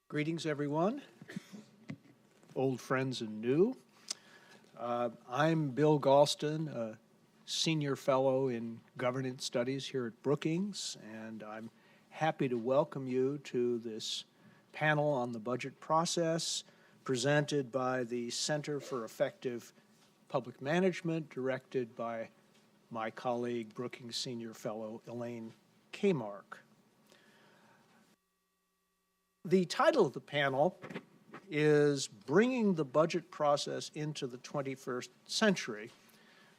Greetings, everyone, old friends and new. I'm Bill Galston, a senior fellow in governance studies here at Brookings, and I'm happy to welcome you to this panel on the budget process presented by the Center for Effective Public Management, directed by my colleague, Brookings senior fellow Elaine Kmark. The title of the panel is Bringing the Budget Process into the 21st Century,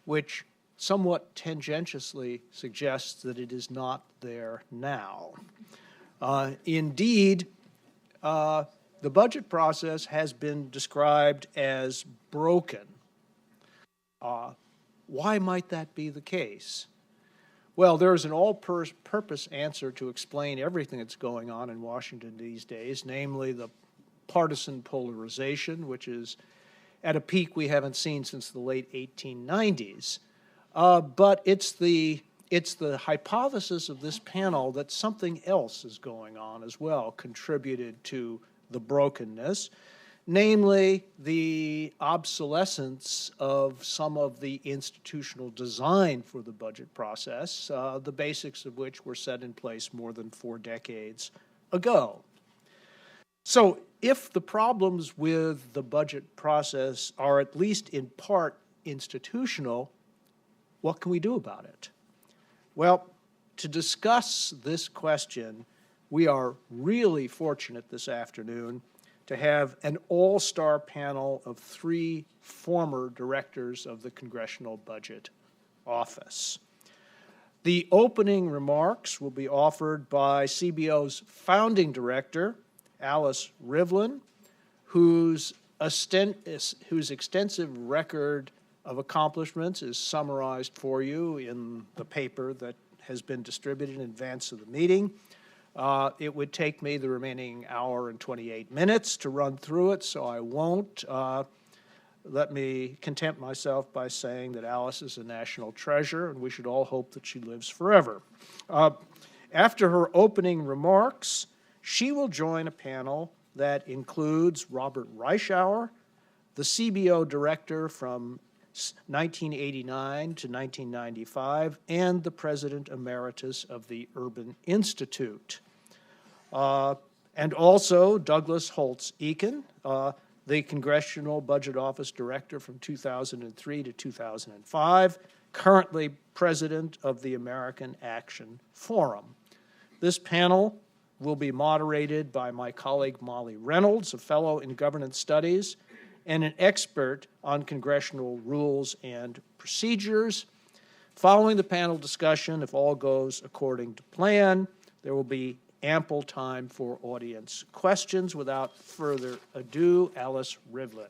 which somewhat tangentially suggests that it is not there now. Indeed, the budget process has been described as broken. Why might that be the case? Well, there's an all-purpose answer to explain everything that's going on in Washington these days, namely the partisan polarization, which is at a peak we haven't seen since the late 1890s. But it's the hypothesis of this panel that something else is going on as well, contributed to the brokenness, namely the obsolescence of some of the institutional design for the budget process, the basics of which were set in place more than 4 decades ago. So if the problems with the budget process are at least in part institutional, what can we do about it? Well, to discuss this question, we are really fortunate this afternoon to have an all-star panel of 3 former directors of the Congressional Budget Office. The opening remarks will be offered by CBO's founding director, Alice Rivlin, whose extensive record of accomplishments is summarized for you in the paper that has been distributed in advance of the meeting. It would take me the remaining hour and 28 minutes to run through it, so I won't. Let me content myself by saying that Alice is a national treasure, and we should all hope that she lives forever. After her opening remarks, she will join a panel that includes Robert Reischauer, the CBO director from 1989 to 1995, and the President Emeritus of the Urban Institute. And also Douglas Holtz-Eakin, the Congressional Budget Office Director from 2003 to 2005, currently President of the American Action Forum. This panel will be moderated by my colleague Molly Reynolds, a fellow in governance studies, and an expert on congressional rules and procedures. Following the panel discussion, if all goes according to plan, there will be ample time for audience questions. Without further ado, Alice Rivlin.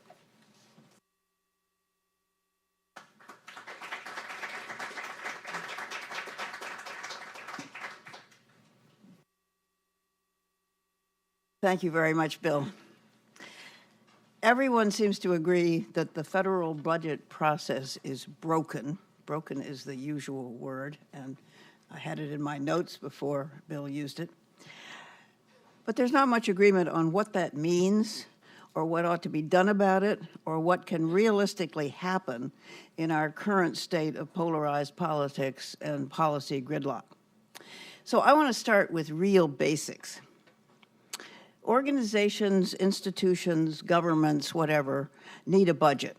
Thank you very much, Bill. Everyone seems to agree that the federal budget process is broken. Broken is the usual word, and I had it in my notes before Bill used it. But there's not much agreement on what that means, or what ought to be done about it, or what can realistically happen in our current state of polarized politics and policy gridlock. So I want to start with real basics. Organizations, institutions, governments, whatever, need a budget.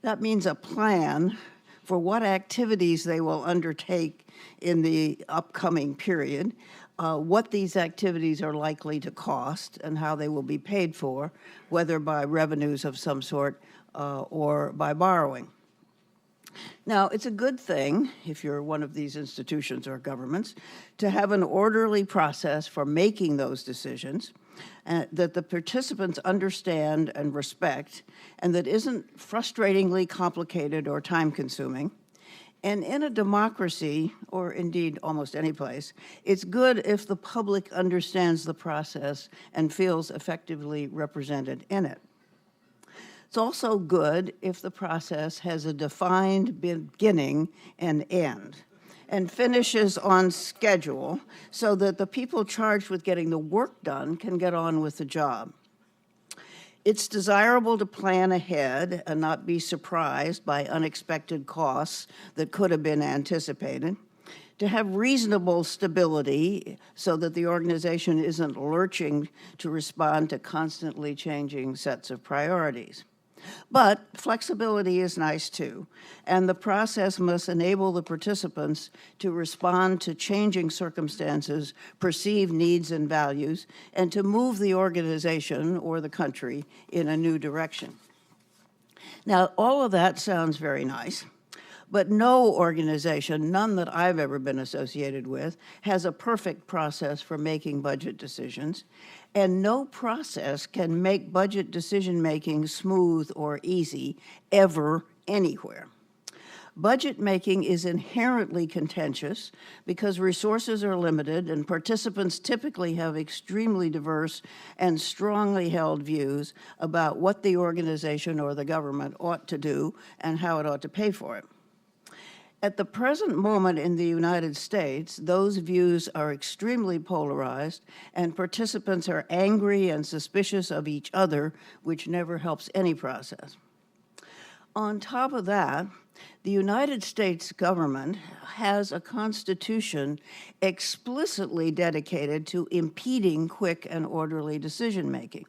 That means a plan for what activities they will undertake in the upcoming period, what these activities are likely to cost, and how they will be paid for, whether by revenues of some sort or by borrowing. Now, it's a good thing, if you're one of these institutions or governments, to have an orderly process for making those decisions that the participants understand and respect, and that isn't frustratingly complicated or time-consuming. And in a democracy, or indeed almost any place, it's good if the public understands the process and feels effectively represented in it. It's also good if the process has a defined beginning and end. and finishes on schedule so that the people charged with getting the work done can get on with the job. It's desirable to plan ahead and not be surprised by unexpected costs that could have been anticipated, to have reasonable stability so that the organization isn't lurching to respond to constantly changing sets of priorities. But flexibility is nice too, and the process must enable the participants to respond to changing circumstances, perceived needs and values, and to move the organization or the country in a new direction. Now, all of that sounds very nice, but no organization, none that I've ever been associated with, has a perfect process for making budget decisions, and no process can make budget decision-making smooth or easy ever, anywhere. Budget making is inherently contentious because resources are limited and participants typically have extremely diverse and strongly held views about what the organization or the government ought to do and how it ought to pay for it. At the present moment in the United States, those views are extremely polarized, and participants are angry and suspicious of each other, which never helps any process. On top of that, the United States government has a constitution explicitly dedicated to impeding quick and orderly decision-making.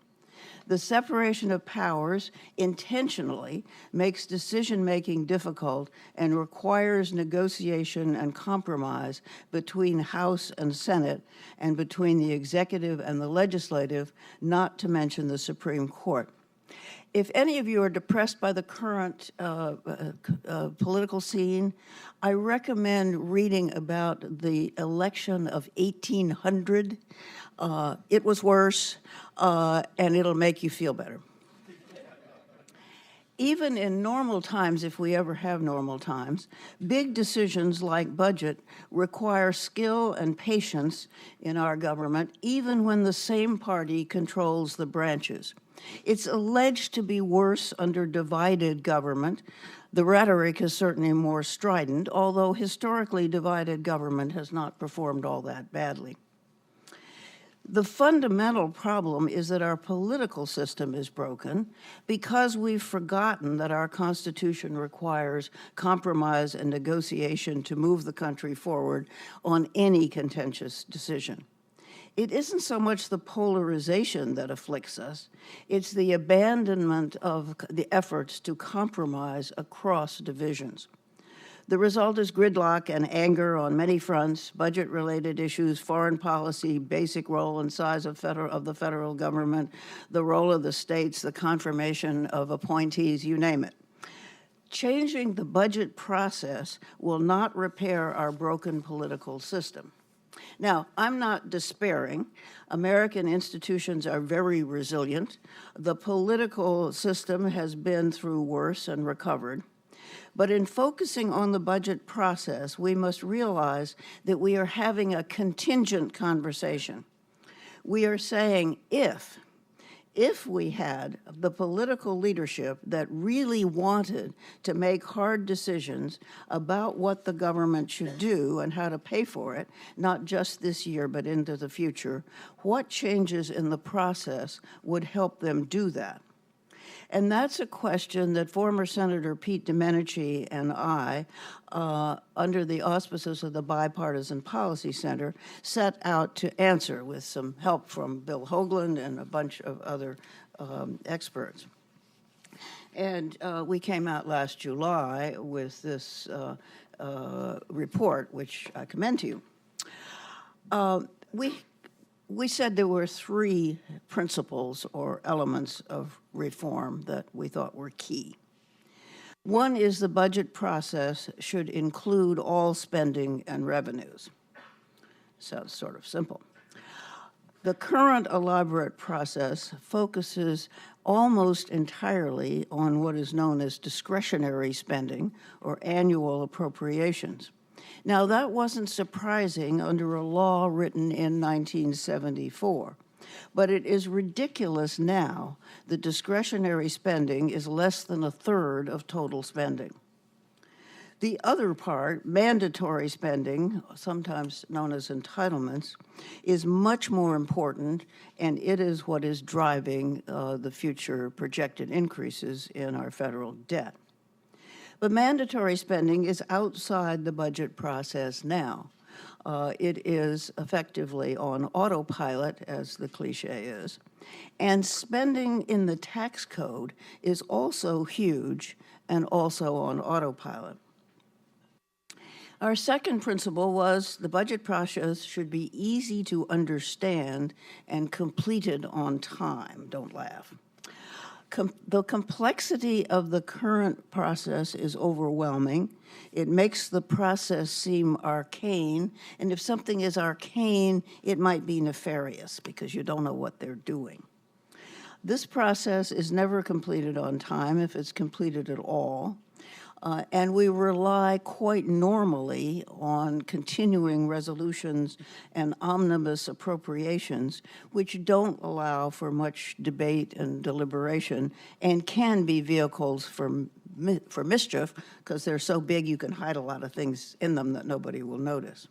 The separation of powers intentionally makes decision-making difficult and requires negotiation and compromise between House and Senate and between the executive and the legislative, not to mention the Supreme Court. If any of you are depressed by the current political scene, I recommend reading about the election of 1800. It was worse, and it'll make you feel better. Even in normal times, if we ever have normal times, big decisions like budget require skill and patience in our government, even when the same party controls the branches. It's alleged to be worse under divided government. The rhetoric is certainly more strident, although historically divided government has not performed all that badly. The fundamental problem is that our political system is broken because we've forgotten that our Constitution requires compromise and negotiation to move the country forward on any contentious decision. It isn't so much the polarization that afflicts us, it's the abandonment of the efforts to compromise across divisions. The result is gridlock and anger on many fronts: budget-related issues, foreign policy, basic role and size of the federal government, the role of the states, the confirmation of appointees, you name it. Changing the budget process will not repair our broken political system. Now, I'm not despairing. American institutions are very resilient. The political system has been through worse and recovered. But in focusing on the budget process, we must realize that we are having a contingent conversation. We are saying if we had the political leadership that really wanted to make hard decisions about what the government should do and how to pay for it, not just this year but into the future, what changes in the process would help them do that? And that's a question that former Senator Pete Domenici and I, under the auspices of the Bipartisan Policy Center, set out to answer with some help from Bill Hoagland and a bunch of other experts. And we came out last July with this report, which I commend to you. We said there were three principles or elements of reform that we thought were key. One is the budget process should include all spending and revenues. Sounds sort of simple. The current elaborate process focuses almost entirely on what is known as discretionary spending or annual appropriations. Now, that wasn't surprising under a law written in 1974, but it is ridiculous now that discretionary spending is less than a third of total spending. The other part, mandatory spending, sometimes known as entitlements, is much more important, and it is what is driving the future projected increases in our federal debt. But mandatory spending is outside the budget process now. It is effectively on autopilot, as the cliche is. And spending in the tax code is also huge and also on autopilot. Our second principle was the budget process should be easy to understand and completed on time. Don't laugh. The complexity of the current process is overwhelming. It makes the process seem arcane, and if something is arcane, it might be nefarious because you don't know what they're doing. This process is never completed on time, if it's completed at all, and we rely quite normally on continuing resolutions and omnibus appropriations, which don't allow for much debate and deliberation and can be vehicles for mischief because they're so big you can hide a lot of things in them that nobody will notice.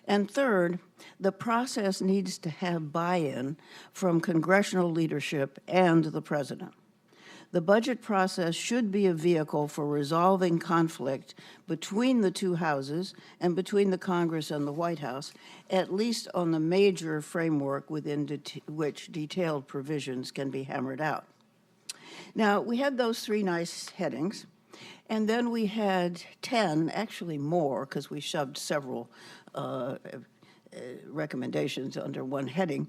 And third, the process needs to have buy-in from congressional leadership and the president. The budget process should be a vehicle for resolving conflict between the two houses and between the Congress and the White House, at least on the major framework within which detailed provisions can be hammered out. Now, we had those three nice headings, and then we had 10, actually more, because we shoved several recommendations under one heading.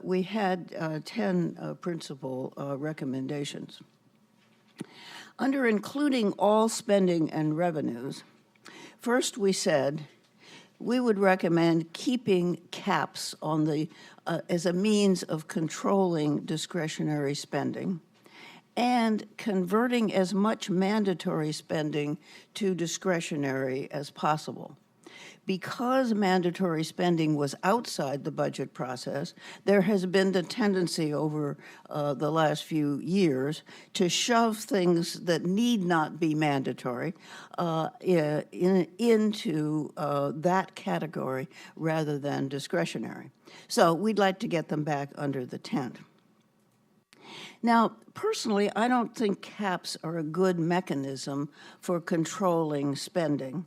We had 10 principal recommendations. Under including all spending and revenues, first we said we would recommend keeping caps on the as a means of controlling discretionary spending and converting as much mandatory spending to discretionary as possible. Because mandatory spending was outside the budget process, there has been the tendency over the last few years to shove things that need not be mandatory into that category rather than discretionary. So we'd like to get them back under the tent. Now, personally, I don't think caps are a good mechanism for controlling spending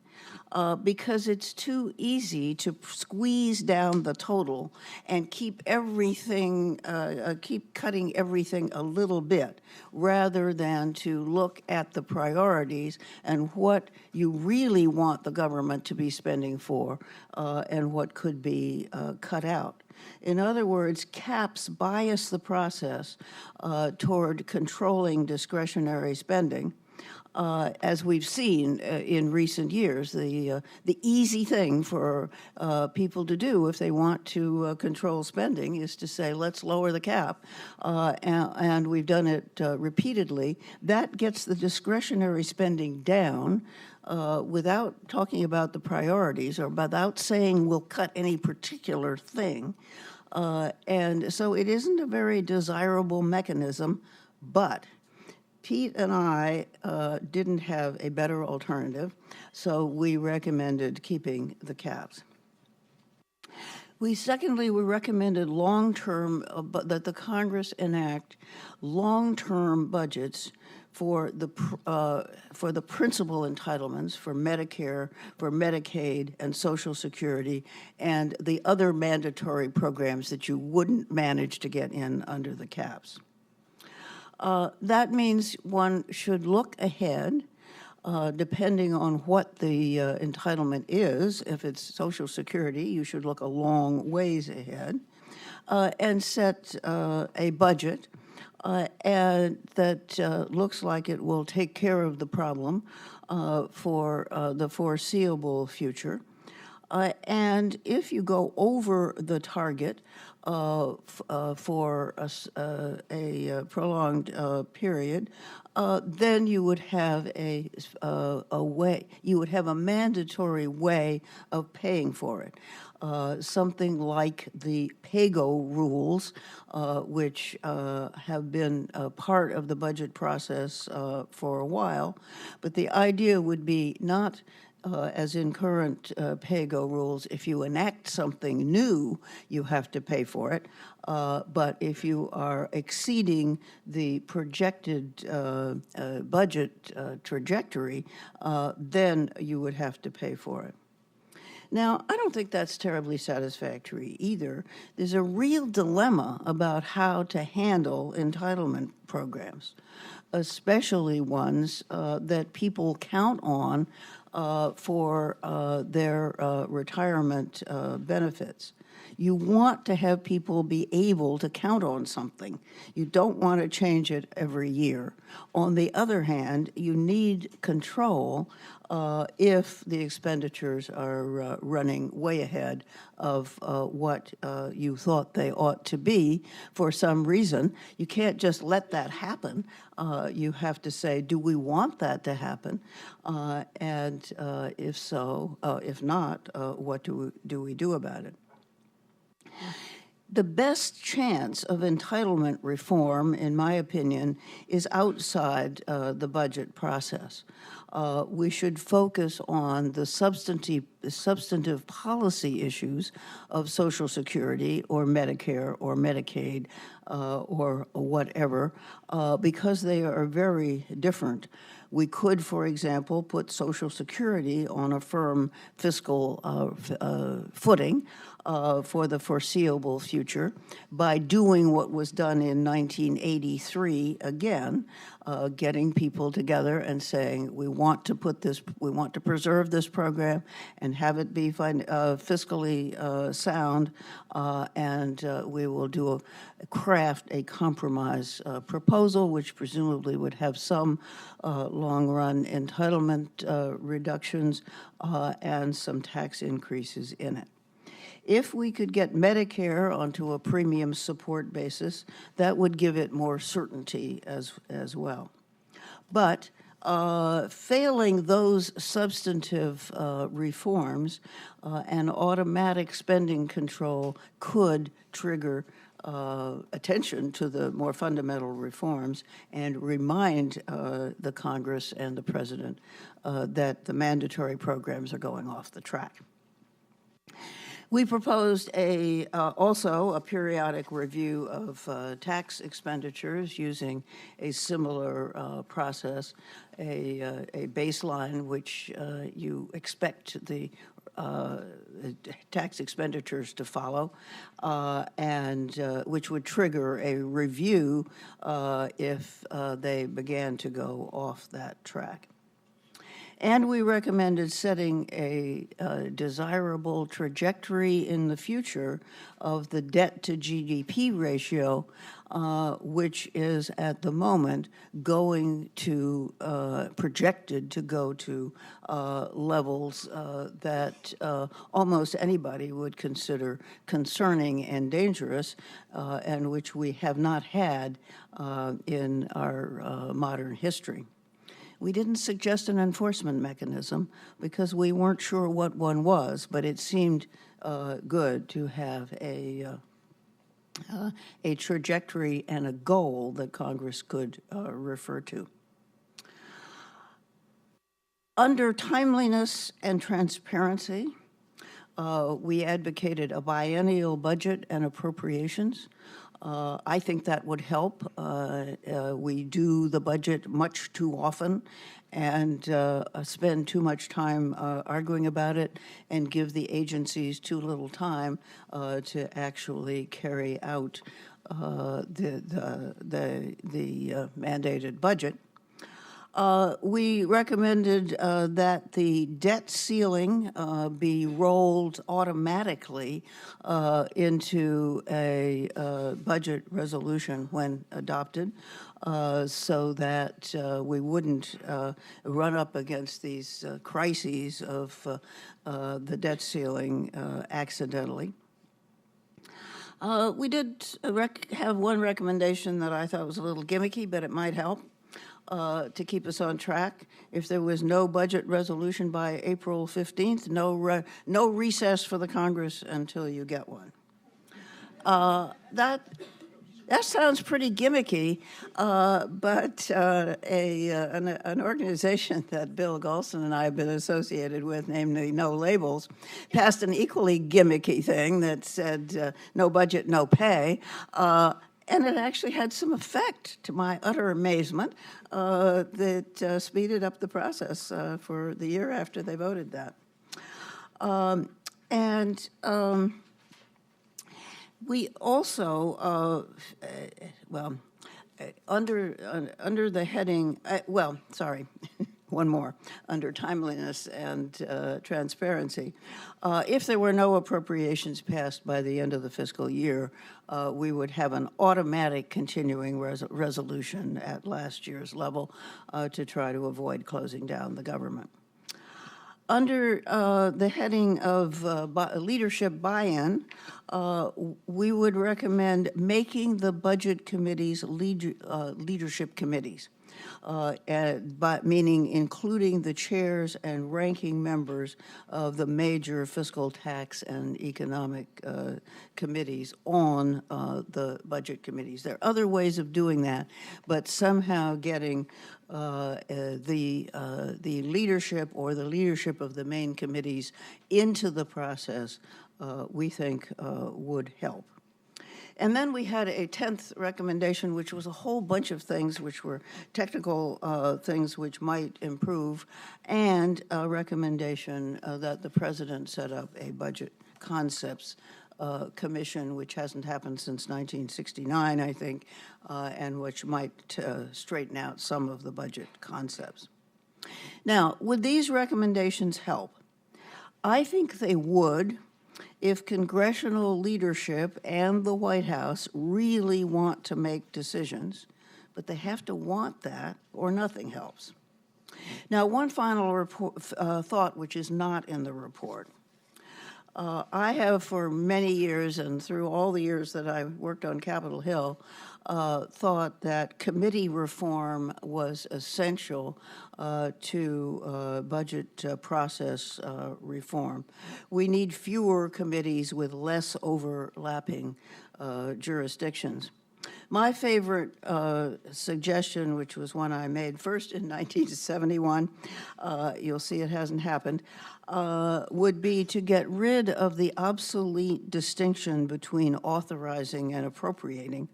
because it's too easy to squeeze down the total and keep everything, keep cutting everything a little bit, rather than to look at the priorities and what you really want the government to be spending for and what could be cut out. In other words, caps bias the process toward controlling discretionary spending, as we've seen in recent years. The easy thing for people to do if they want to control spending is to say, let's lower the cap, and we've done it repeatedly. That gets the discretionary spending down without talking about the priorities or without saying we'll cut any particular thing. And so it isn't a very desirable mechanism, but Pete and I didn't have a better alternative, so we recommended keeping the caps. Secondly, we recommended long-term, that the Congress enact long-term budgets for the principal entitlements for Medicare, for Medicaid, and Social Security, and the other mandatory programs that you wouldn't manage to get in under the caps. That means one should look ahead, depending on what the entitlement is. If it's Social Security, you should look a long ways ahead, and set a budget and that looks like it will take care of the problem for the foreseeable future. And if you go over the target for a prolonged period, then you would have a way, you would have a mandatory way of paying for it. Something like the PAYGO rules, which have been a part of the budget process for a while. But the idea would be not as in current PAYGO rules, if you enact something new, you have to pay for it. But if you are exceeding the projected budget trajectory, then you would have to pay for it. Now, I don't think that's terribly satisfactory either. There's a real dilemma about how to handle entitlement programs, especially ones that people count on for their retirement benefits. You want to have people be able to count on something. You don't want to change it every year. On the other hand, you need control if the expenditures are running way ahead of what you thought they ought to be for some reason. You can't just let that happen. You have to say, do we want that to happen? And if so, if not, what do we do about it? The best chance of entitlement reform, in my opinion, is outside the budget process. We should focus on the substantive policy issues of Social Security or Medicare or Medicaid or whatever, because they are very different. We could, for example, put Social Security on a firm fiscal footing for the foreseeable future by doing what was done in 1983 again, getting people together and saying, we want to preserve this program and have it be fiscally sound, and we will craft a compromise proposal, which presumably would have some long-run entitlement reductions and some tax increases in it. If we could get Medicare onto a premium support basis, that would give it more certainty as well. But failing those substantive reforms, an automatic spending control could trigger attention to the more fundamental reforms and remind the Congress and the President that the mandatory programs are going off the track. We proposed also a periodic review of tax expenditures using a similar process, a baseline which you expect the tax expenditures to follow, and which would trigger a review if they began to go off that track. And we recommended setting a desirable trajectory in the future of the debt to GDP ratio, which is at the moment going to, projected to go to levels that almost anybody would consider concerning and dangerous, and which we have not had in our modern history. We didn't suggest an enforcement mechanism because we weren't sure what one was, but it seemed good to have a trajectory and a goal that Congress could refer to. Under timeliness and transparency, we advocated a biennial budget and appropriations. I think that would help. We do the budget much too often and spend too much time arguing about it and give the agencies too little time to actually carry out the mandated budget. We recommended that the debt ceiling be rolled automatically into a budget resolution when adopted, so that we wouldn't run up against these crises of the debt ceiling accidentally. We did have one recommendation that I thought was a little gimmicky, but it might help to keep us on track. If there was no budget resolution by April 15th, no recess for the Congress until you get one. That sounds pretty gimmicky, but an organization that Bill Golson and I have been associated with, namely No Labels, passed an equally gimmicky thing that said no budget, no pay. And it actually had some effect, to my utter amazement, that speeded up the process for the year after they voted that. We also, under the heading, one more, under timeliness and transparency. If there were no appropriations passed by the end of the fiscal year, we would have an automatic continuing resolution at last year's level to try to avoid closing down the government. Under the heading of leadership buy-in, we would recommend making the budget committees leadership committees, meaning including the chairs and ranking members of the major fiscal, tax, and economic committees on the budget committees. There are other ways of doing that, but somehow getting the leadership or the leadership of the main committees into the process, we think would help. And then we had a 10th recommendation, which was a whole bunch of things which were technical things which might improve, and a recommendation that the president set up a budget concepts commission, which hasn't happened since 1969, I think, and which might straighten out some of the budget concepts. Now, would these recommendations help? I think they would if congressional leadership and the White House really want to make decisions, but they have to want that or nothing helps. Now, one final thought which is not in the report. I have for many years and through all the years that I worked on Capitol Hill thought that committee reform was essential to budget process reform. We need fewer committees with less overlapping jurisdictions. My favorite suggestion, which was one I made first in 1971, you'll see it hasn't happened, would be to get rid of the obsolete distinction between authorizing and appropriating.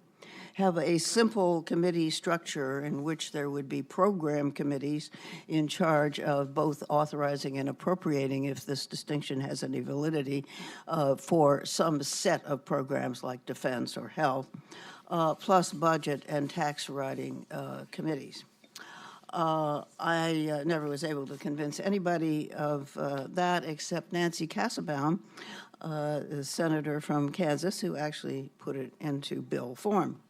Have a simple committee structure in which there would be program committees in charge of both authorizing and appropriating, if this distinction has any validity, for some set of programs like defense or health, plus budget and tax writing committees. I never was able to convince anybody of that except Nancy Kassebaum, the senator from Kansas, who actually put it into bill form.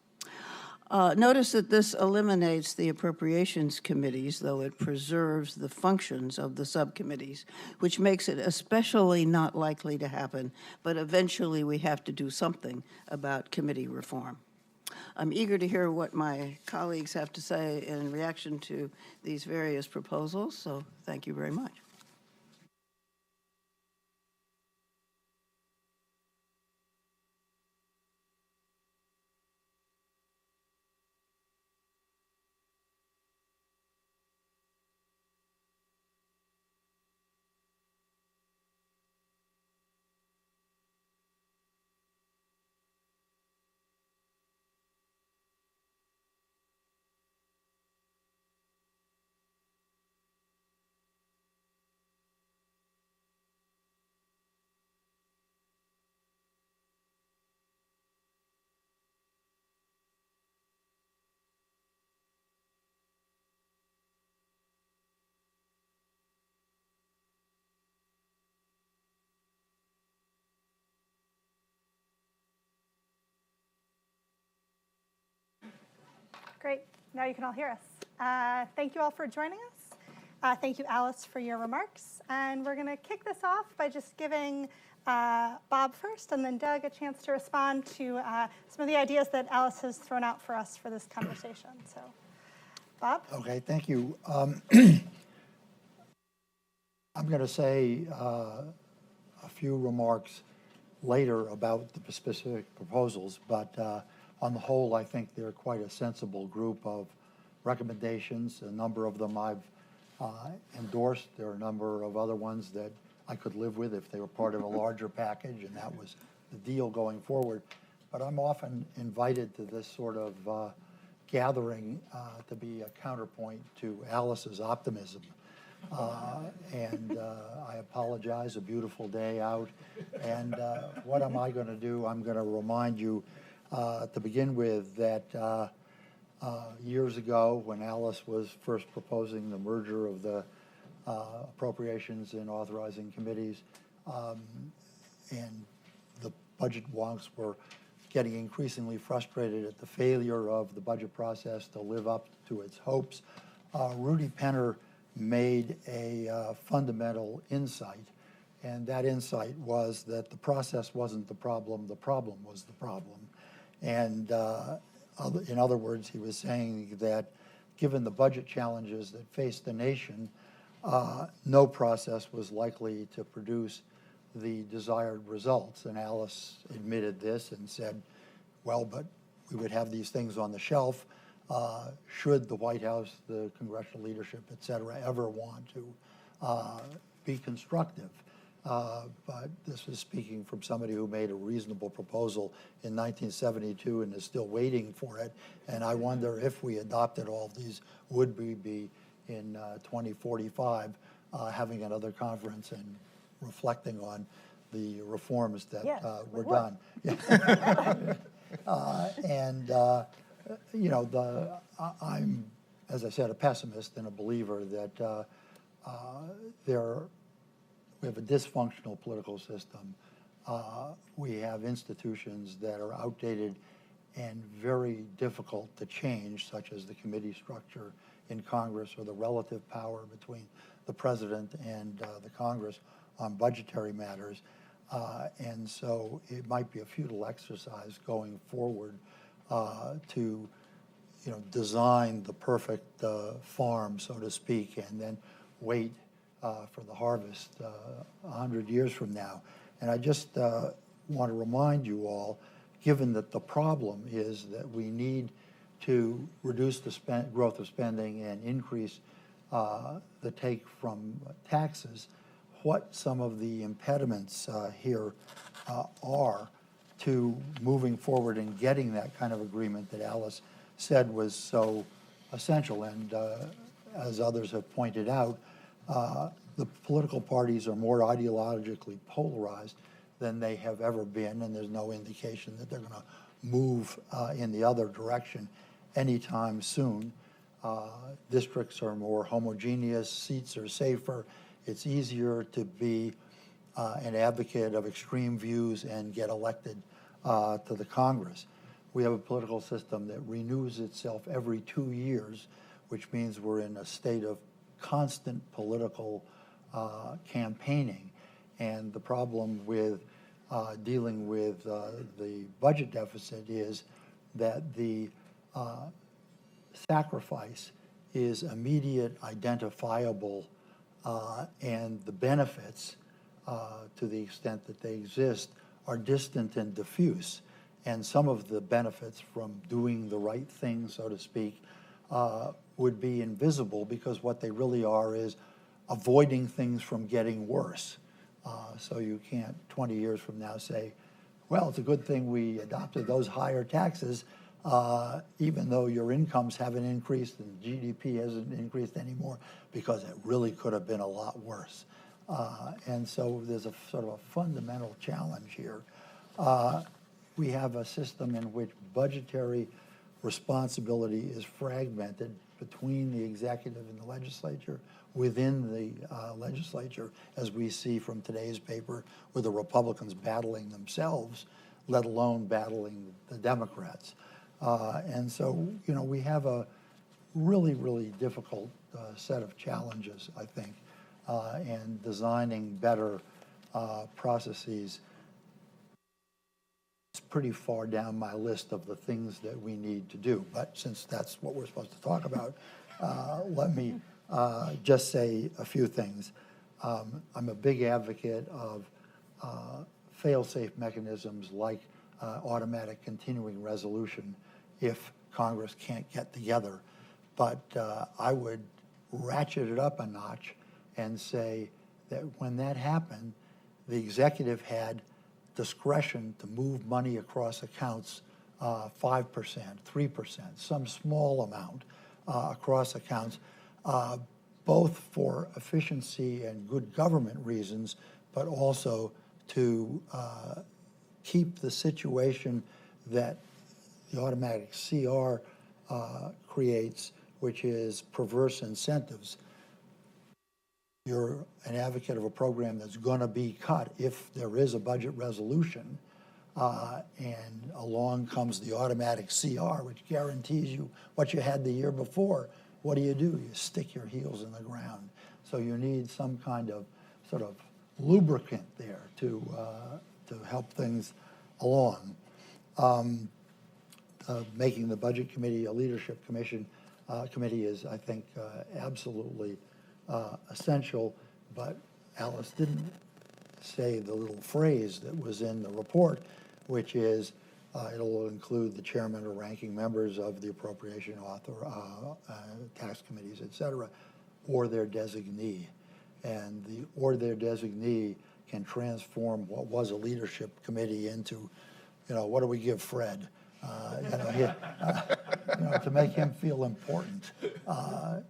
Notice that this eliminates the appropriations committees, though it preserves the functions of the subcommittees, which makes it especially not likely to happen, but eventually we have to do something about committee reform. I'm eager to hear what my colleagues have to say in reaction to these various proposals, so thank you very much. Great. Now you can all hear us. Thank you all for joining us. Thank you, Alice, for your remarks. And we're going to kick this off by just giving Bob first and then Doug a chance to respond to some of the ideas that Alice has thrown out for us for this conversation. So, Bob? Okay, thank you. I'm going to say a few remarks later about the specific proposals, but on the whole, I think they're quite a sensible group of recommendations. A number of them I've endorsed. There are a number of other ones that I could live with if they were part of a larger package, and that was the deal going forward. But I'm often invited to this sort of gathering to be a counterpoint to Alice's optimism. And I apologize, a beautiful day out. And what am I going to do? I'm going to remind you to begin with that years ago when Alice was first proposing the merger of the appropriations and authorizing committees, and the budget wonks were getting increasingly frustrated at the failure of the budget process to live up to its hopes, Rudy Penner made a fundamental insight, and that insight was that the process wasn't the problem was the problem. And in other words, he was saying that given the budget challenges that faced the nation, no process was likely to produce the desired results. And Alice admitted this and said, well, but we would have these things on the shelf should the White House, the congressional leadership, et cetera, ever want to be constructive. But this is speaking from somebody who made a reasonable proposal in 1972 and is still waiting for it. And I wonder if we adopted all of these, would we be in 2045 having another conference and reflecting on the reforms that were done. You know, I'm, as I said, a pessimist and a believer that we have a dysfunctional political system. We have institutions that are outdated and very difficult to change, such as the committee structure in Congress or the relative power between the president and the Congress on budgetary matters. And so it might be a futile exercise going forward to, you know, design the perfect farm, so to speak, and then wait for the harvest 100 years from now. And I just want to remind you all, given that the problem is that we need to reduce the growth of spending and increase the take from taxes, what some of the impediments here are to moving forward and getting that kind of agreement that Alice said was so essential. And as others have pointed out, the political parties are more ideologically polarized than they have ever been, and there's no indication that they're going to move in the other direction anytime soon. Districts are more homogeneous, seats are safer, it's easier to be an advocate of extreme views and get elected to the Congress. We have a political system that renews itself every 2 years, which means we're in a state of constant political campaigning. And the problem with dealing with the budget deficit is that the sacrifice is immediate, identifiable, and the benefits, to the extent that they exist, are distant and diffuse. And some of the benefits from doing the right thing, so to speak, would be invisible, because what they really are is avoiding things from getting worse. So you can't 20 years from now say, well, it's a good thing we adopted those higher taxes, even though your incomes haven't increased and GDP hasn't increased anymore, because it really could have been a lot worse. And so there's a sort of a fundamental challenge here. We have a system in which budgetary responsibility is fragmented between the executive and the legislature, within the legislature, as we see from today's paper, with the Republicans battling themselves, let alone battling the Democrats. And so, we have a really, really difficult set of challenges, I think, and designing better processes. It's pretty far down my list of the things that we need to do. But since that's what we're supposed to talk about, let me just say a few things. I'm a big advocate of fail-safe mechanisms like automatic continuing resolution if Congress can't get together. But I would ratchet it up a notch and say that when that happened, the executive had discretion to move money across accounts 5%, 3%, some small amount across accounts, both for efficiency and good government reasons, but also to keep the situation that the automatic CR creates, which is perverse incentives. You're an advocate of a program that's going to be cut if there is a budget resolution, and along comes the automatic CR, which guarantees you what you had the year before. What do? You stick your heels in the ground. So you need some kind of sort of lubricant there to help things along. Making the Budget Committee a leadership committee is, I think, absolutely essential, but Alice didn't say the little phrase that was in the report, which is it'll include the chairman or ranking members of the appropriation tax committees, et cetera, or their designee. And the or their designee can transform what was a leadership committee into, what do we give Fred? To make him feel important,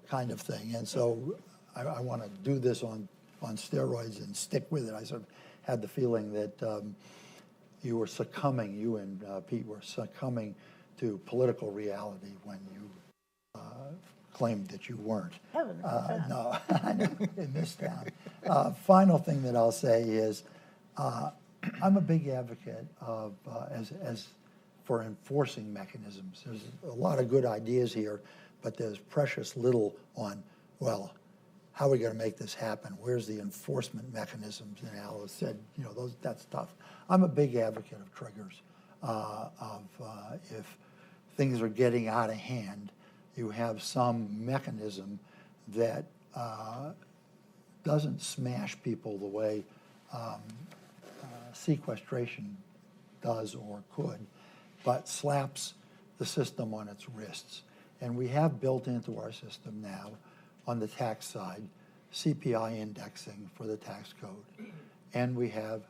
kind of thing. And so I want to do this on steroids and stick with it. I sort of had the feeling that you were succumbing, you and Pete were succumbing to political reality when you claimed that you weren't. No, in this town. Final thing that I'll say is I'm a big advocate of, for enforcing mechanisms. There's a lot of good ideas here, but there's precious little on, well, how are we going to make this happen? Where's the enforcement mechanisms? And Alice said, that's tough. I'm a big advocate of triggers, if things are getting out of hand, you have some mechanism that doesn't smash people the way sequestration does or could, but slaps the system on its wrists. And we have built into our system now, on the tax side, CPI indexing for the tax code. And we have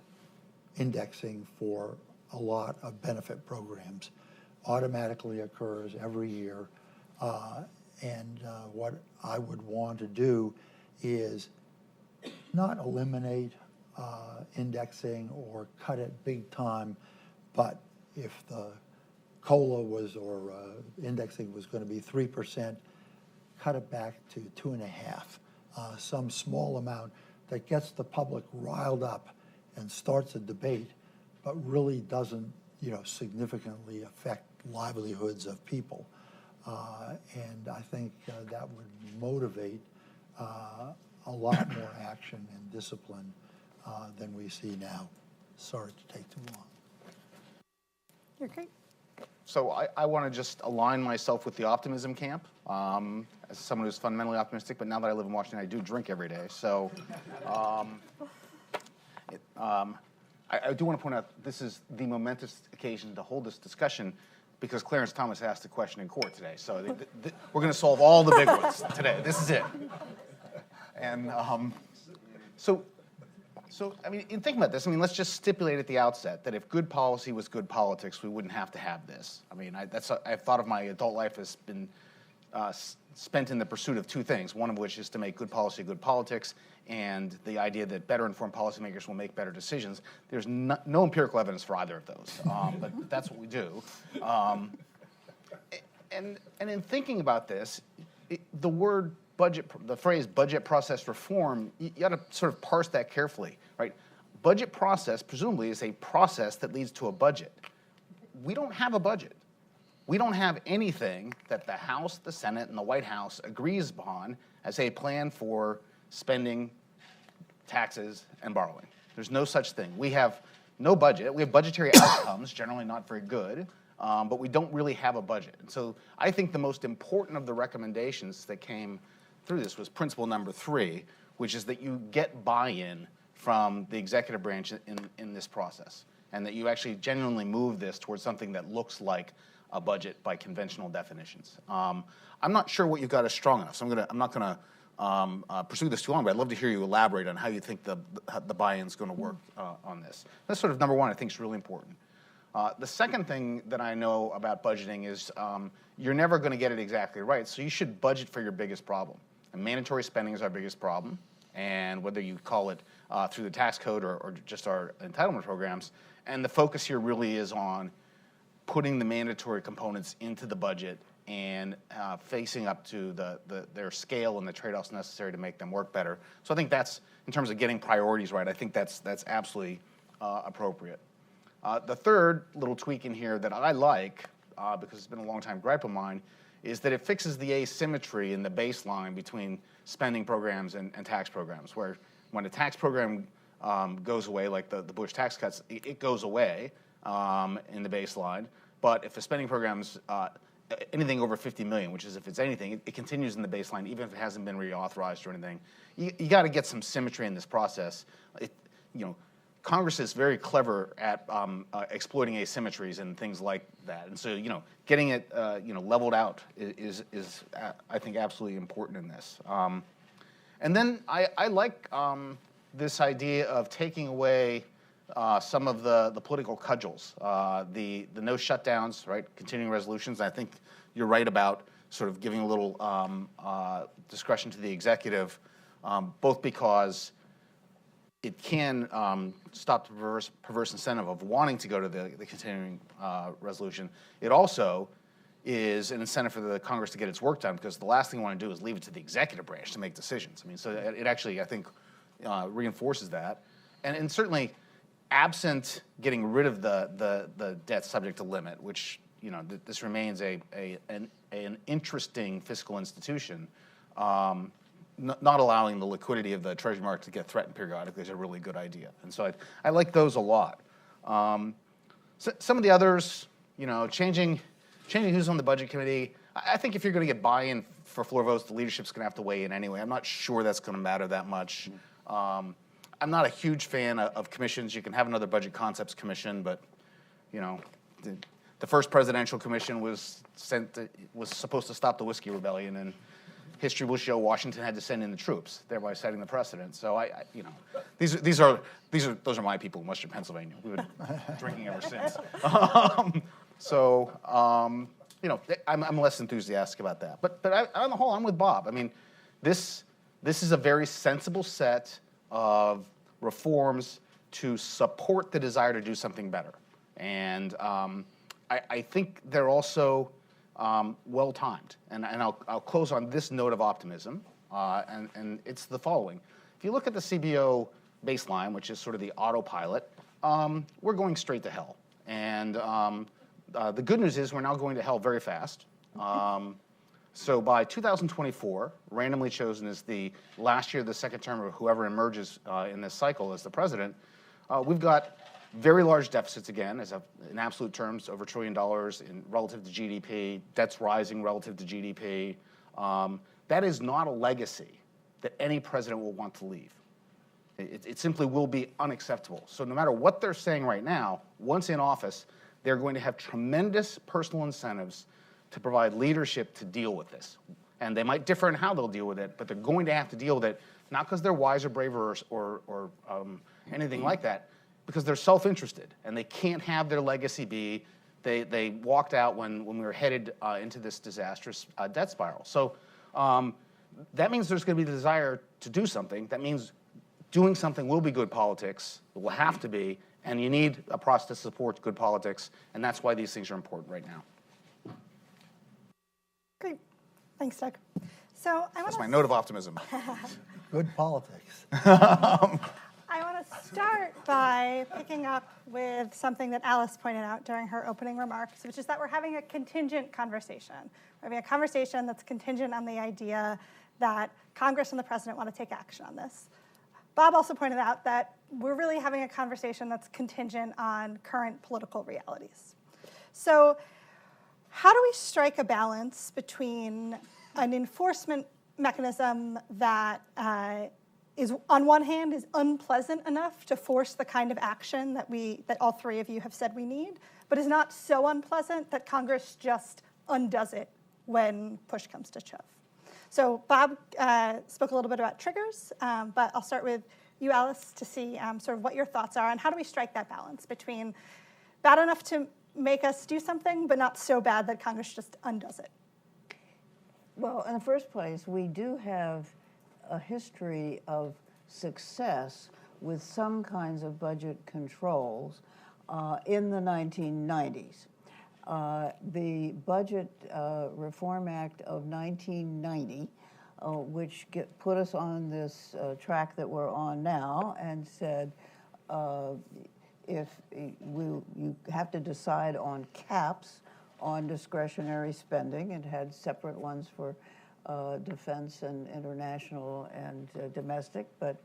indexing for a lot of benefit programs. Automatically occurs every year. What I would want to do is not eliminate indexing or cut it big time, but if the COLA was, or indexing was going to be 3%, cut it back to 2.5%, some small amount that gets the public riled up and starts a debate, but really doesn't, significantly affect livelihoods of people. And I think that would motivate a lot more action and discipline than we see now. Sorry to take too long. You're great. So I want to just align myself with the optimism camp as someone who's fundamentally optimistic, but now that I live in Washington, I do drink every day. So I do want to point out this is the momentous occasion to hold this discussion because Clarence Thomas asked a question in court today. So we're going to solve all the big ones today. This is it. And so I mean, in thinking about this, let's just stipulate at the outset that if good policy was good politics, we wouldn't have to have this. I've thought of my adult life as been spent in the pursuit of two things, one of which is to make good policy good politics, and the idea that better informed policymakers will make better decisions. There's no empirical evidence for either of those, but that's what we do. And in thinking about this, the phrase budget process reform, you got to sort of parse that carefully, right? Budget process, presumably, is a process that leads to a budget. We don't have a budget. we don't have anything that the House, the Senate, and the White House agrees upon as a plan for spending, taxes, and borrowing. There's no such thing. We have no budget. We have budgetary outcomes, generally not very good, but we don't really have a budget. And so I think the most important of the recommendations that came through this was principle number 3, which is that you get buy-in from the executive branch in this process, and that you actually genuinely move this towards something that looks like a budget by conventional definitions. I'm not sure what you've got is strong enough, so I'm not going to pursue this too long, but I'd love to hear you elaborate on how you think the buy-in's going to work on this. That's sort of number 1, I think is really important. The second thing that I know about budgeting is you're never going to get it exactly right, so you should budget for your biggest problem. And mandatory spending is our biggest problem, and whether you call it through the tax code or just our entitlement programs, and the focus here really is on putting the mandatory components into the budget and facing up to their scale and the trade-offs necessary to make them work better. So I think that's, in terms of getting priorities right, I think that's absolutely appropriate. The third little tweak in here that I like, because it's been a long time gripe of mine, is that it fixes the asymmetry in the baseline between spending programs and tax programs, where when a tax program goes away, like the Bush tax cuts, it goes away in the baseline. But if a spending program's anything over 50 million, which is if it's anything, it continues in the baseline, even if it hasn't been reauthorized or anything. You got to get some symmetry in this process. Congress is very clever at exploiting asymmetries and things like that, and so getting it leveled out is I think absolutely important in this. And then I like this idea of taking away some of the political cudgels, the no shutdowns, right? Continuing resolutions. I think you're right about sort of giving a little discretion to the executive, both because it can stop the perverse incentive of wanting to go to the continuing resolution. It also is an incentive for the Congress to get its work done, because the last thing you want to do is leave it to the executive branch to make decisions. I mean, so it actually, I think, reinforces that. And certainly, absent getting rid of the debt subject to limit, which this remains an interesting fiscal institution, not allowing the liquidity of the Treasury market to get threatened periodically is a really good idea. And so I like those a lot. Some of the others, changing who's on the budget committee. I think if you're going to get buy-in for floor votes, the leadership's going to have to weigh in anyway. I'm not sure that's going to matter that much. I'm not a huge fan of commissions. You can have another budget concepts commission, but the first presidential commission was supposed to stop the whiskey rebellion, and history will show Washington had to send in the troops, thereby setting the precedent. So those are my people in Western Pennsylvania. We've been drinking ever since. I'm less enthusiastic about that. But on the whole, I'm with Bob. I mean, this is a very sensible set of reforms to support the desire to do something better, and I think they're also well-timed. And I'll close on this note of optimism, and it's the following. If you look at the CBO baseline, which is sort of the autopilot, we're going straight to hell. And the good news is we're now going to hell very fast. So by 2024, randomly chosen as the last year of the second term of whoever emerges in this cycle as the president, we've got very large deficits again, in absolute terms, over $1 trillion relative to GDP. Debt's rising relative to GDP. That is not a legacy that any president will want to leave. It simply will be unacceptable. So no matter what they're saying right now, once in office, they're going to have tremendous personal incentives to provide leadership to deal with this. And they might differ in how they'll deal with it, but they're going to have to deal with it, not because they're wiser, braver, or anything like that, because they're self-interested, and they can't have their legacy be they walked out when we were headed into this disastrous debt spiral. So that means there's going to be the desire to do something. That means doing something will be good politics. It will have to be, and you need a process to support good politics, and that's why these things are important right now. Great. Thanks, Doug. So That's my note of optimism. Good politics. I want to to start by picking up with something that Alice pointed out during her opening remarks, which is that we're having a contingent conversation. We're having a conversation that's contingent on the idea that Congress and the president want to take action on this. Bob also pointed out that we're really having a conversation that's contingent on current political realities. So how do we strike a balance between an enforcement mechanism that is, on one hand, is unpleasant enough to force the kind of action that all three of you have said we need, but is not so unpleasant that Congress just undoes it when push comes to shove? So Bob spoke a little bit about triggers, but I'll start with you, Alice, to see sort of what your thoughts are on how do we strike that balance between bad enough to make us do something, but not so bad that Congress just undoes it. Well, in the first place, we do have a history of success with some kinds of budget controls in the 1990s. The Budget Reform Act of 1990, which put us on this track that we're on now, and said if you have to decide on caps on discretionary spending. It had separate ones for defense and international and domestic, but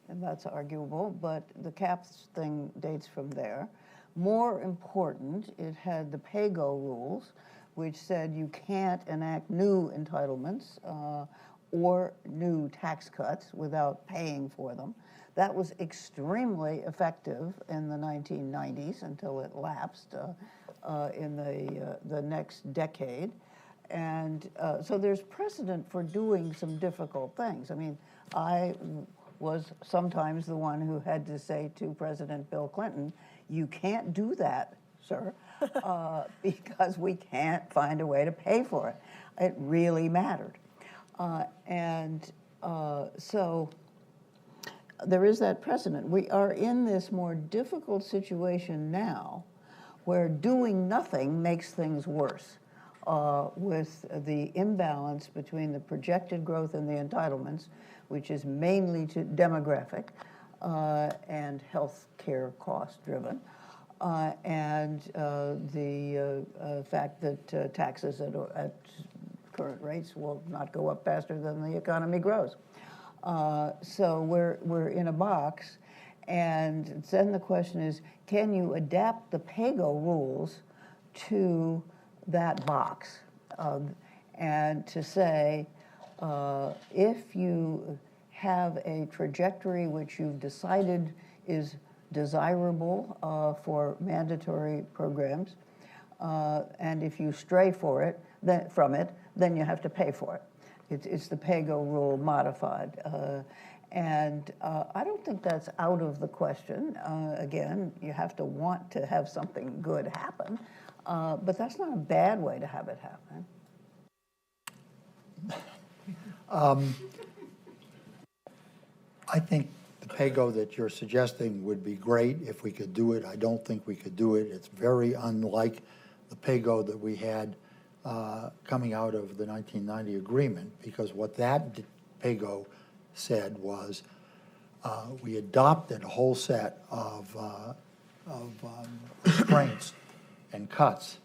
and that's arguable. But the caps thing dates from there. More important, it had the pay-go rules, which said you can't enact new entitlements or new tax cuts without paying for them. That was extremely effective in the 1990s until it lapsed in the next decade. And so there's precedent for doing some difficult things. I mean, I was sometimes the one who had to say to President Bill Clinton, you can't do that, sir, because we can't find a way to pay for it. It really mattered. So there is that precedent. We are in this more difficult situation now where doing nothing makes things worse with the imbalance between the projected growth in the entitlements, which is mainly to demographic and health care cost driven, and the fact that taxes at current rates will not go up faster than the economy grows. So we're in a box, and then the question is, can you adapt the pay-go rules to that box? And to say, if you have a trajectory which you've decided is desirable for mandatory programs, and if you stray from it, then you have to pay for it. It's the pay-go rule modified. And I don't think that's out of the question. Again, you have to want to have something good happen, but that's not a bad way to have it happen. I think the pay-go that you're suggesting would be great if we could do it. I don't think we could do it. It's very unlike the pay-go that we had coming out of the 1990 agreement, because what that pay-go said was we adopted a whole set of restraints and cuts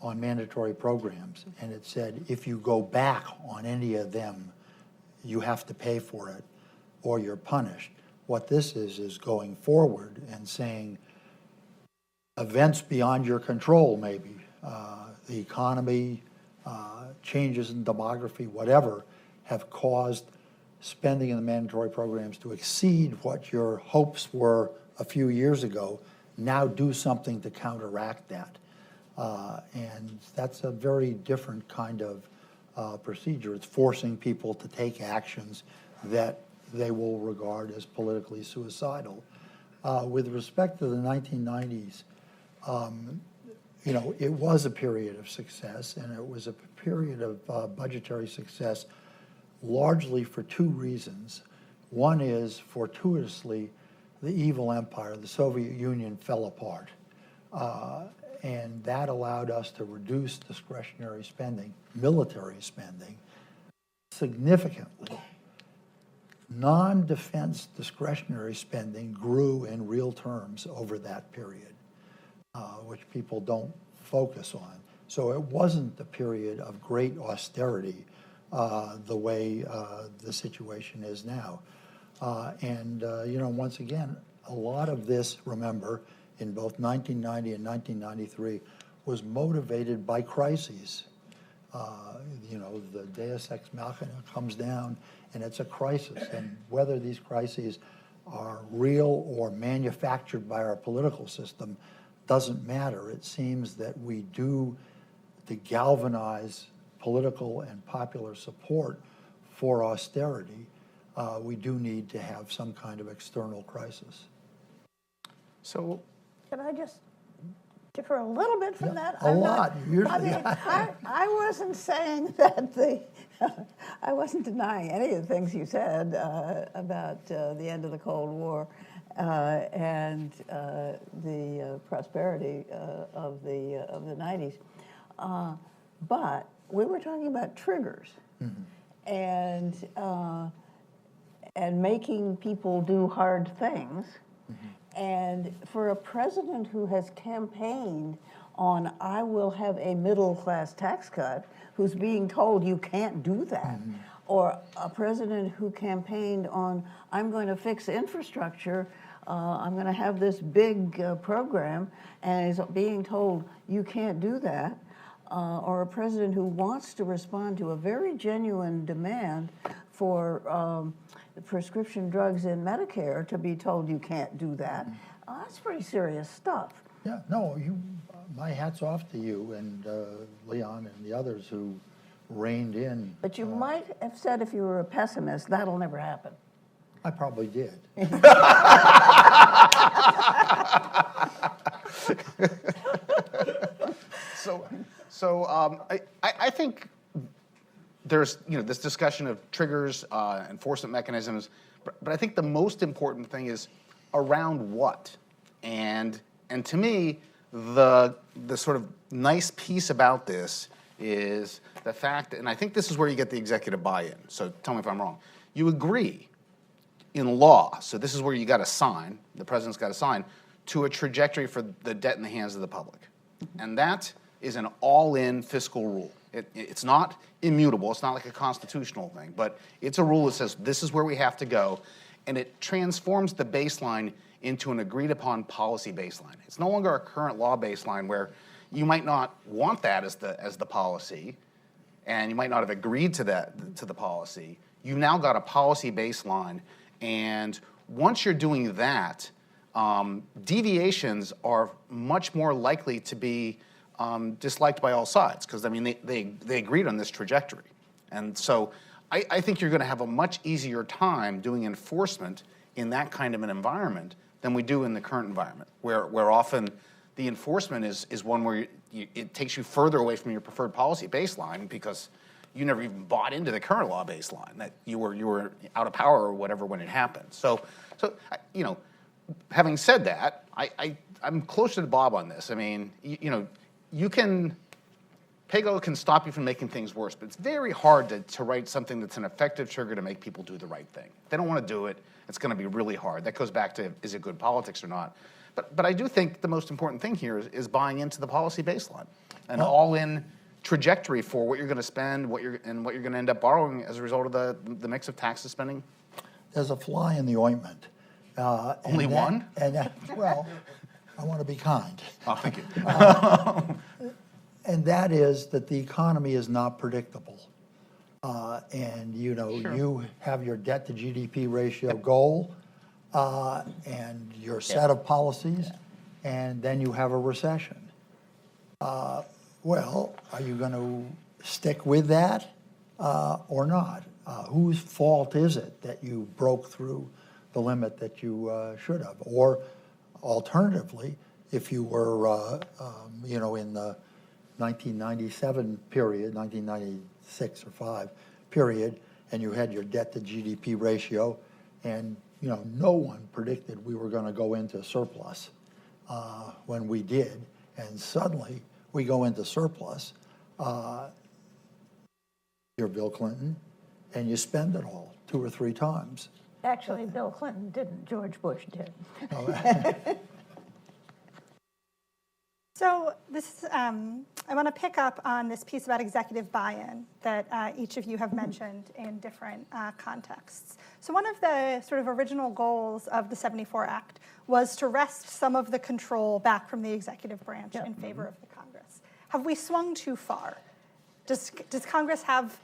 on mandatory programs, and it said if you go back on any of them, you have to pay for it or you're punished. What this is going forward and saying events beyond your control, maybe, the economy, changes in demography, whatever, have caused spending in the mandatory programs to exceed what your hopes were a few years ago. Now do something to counteract that. And that's a very different kind of procedure. It's forcing people to take actions that they will regard as politically suicidal. With respect to the 1990s, you know, it was a period of success, and it was a period of budgetary success largely for two reasons. One is, fortuitously, the evil empire, the Soviet Union, fell apart. And that allowed us to reduce discretionary spending, military spending, significantly. non-defense discretionary spending grew in real terms over that period, which people don't focus on. So it wasn't the period of great austerity the way the situation is now. Once again, a lot of this, remember, in both 1990 and 1993, was motivated by crises. The Deus Ex Machina comes down, and it's a crisis. And whether these crises are real or manufactured by our political system doesn't matter. It seems that we do, to galvanize political and popular support for austerity, we do need to have some kind of external crisis. So, Can I just differ a little bit from that? A lot. I wasn't saying that I wasn't denying any of the things you said about the end of the Cold War and the prosperity of the 90s. But we were talking about triggers and making people do hard things. And for a president who has campaigned on, I will have a middle-class tax cut, who's being told you can't do that, or a president who campaigned on, I'm going to fix infrastructure, I'm going to have this big program, and is being told you can't do that, or a president who wants to respond to a very genuine demand for prescription drugs in Medicare to be told you can't do that. That's pretty serious stuff. Yeah, no, my hat's off to you and Leon and the others who reined in. But you might have said, if you were a pessimist, that'll never happen. I probably did. I think there's this discussion of triggers, enforcement mechanisms, but I think the most important thing is around what, and to me the sort of nice piece about this is the fact, and I think this is where you get the executive buy-in. So tell me if I'm wrong. You agree in law, so this is where you got to sign. The president's got to sign to a trajectory for the debt in the hands of the public, and that is an all-in fiscal rule. It's not immutable. It's not like a constitutional thing, but it's a rule that says this is where we have to go, and it transforms the baseline into an agreed-upon policy baseline. It's no longer a current law baseline where you might not want that as the policy, and you might not have agreed to the policy. You've now got a policy baseline, and once you're doing that, deviations are much more likely to be disliked by all sides, because I mean they agreed on this trajectory, and so I think you're going to have a much easier time doing enforcement in that kind of an environment than we do in the current environment, where often the enforcement is one where it takes you further away from your preferred policy baseline because you never even bought into the current law baseline, that you were out of power or whatever when it happened. So having said that, I'm closer to Bob on this. I mean, PAYGO can stop you from making things worse, but it's very hard to write something that's an effective trigger to make people do the right thing. If they don't want to do it, it's going to be really hard. That goes back to, is it good politics or not? But I do think the most important thing here is buying into the policy baseline, an all-in trajectory for what you're going to spend, what you're going to end up borrowing as a result of the mix of taxes spending. There's a fly in the ointment. Only one? Well, I want to be kind. Oh, thank you. And that is that the economy is not predictable. You have your debt to GDP ratio goal and your set of policies, and then you have a recession. Well, are you going to stick with that or not? Whose fault is it that you broke through the limit that you should have? Or alternatively, if you were, in the 1997 period, 1996 or 5 period, and you had your debt to GDP ratio, and no one predicted we were going to go into surplus when we did, and suddenly we go into surplus. You're Bill Clinton, and you spend it all, 2 or 3 times. Actually, Bill Clinton didn't, George Bush did. So this, I want to pick up on this piece about executive buy-in that each of you have mentioned in different contexts. So one of the sort of original goals of the 74 Act was to wrest some of the control back from the executive branch in favor of the Congress. Have we swung too far? Does Congress have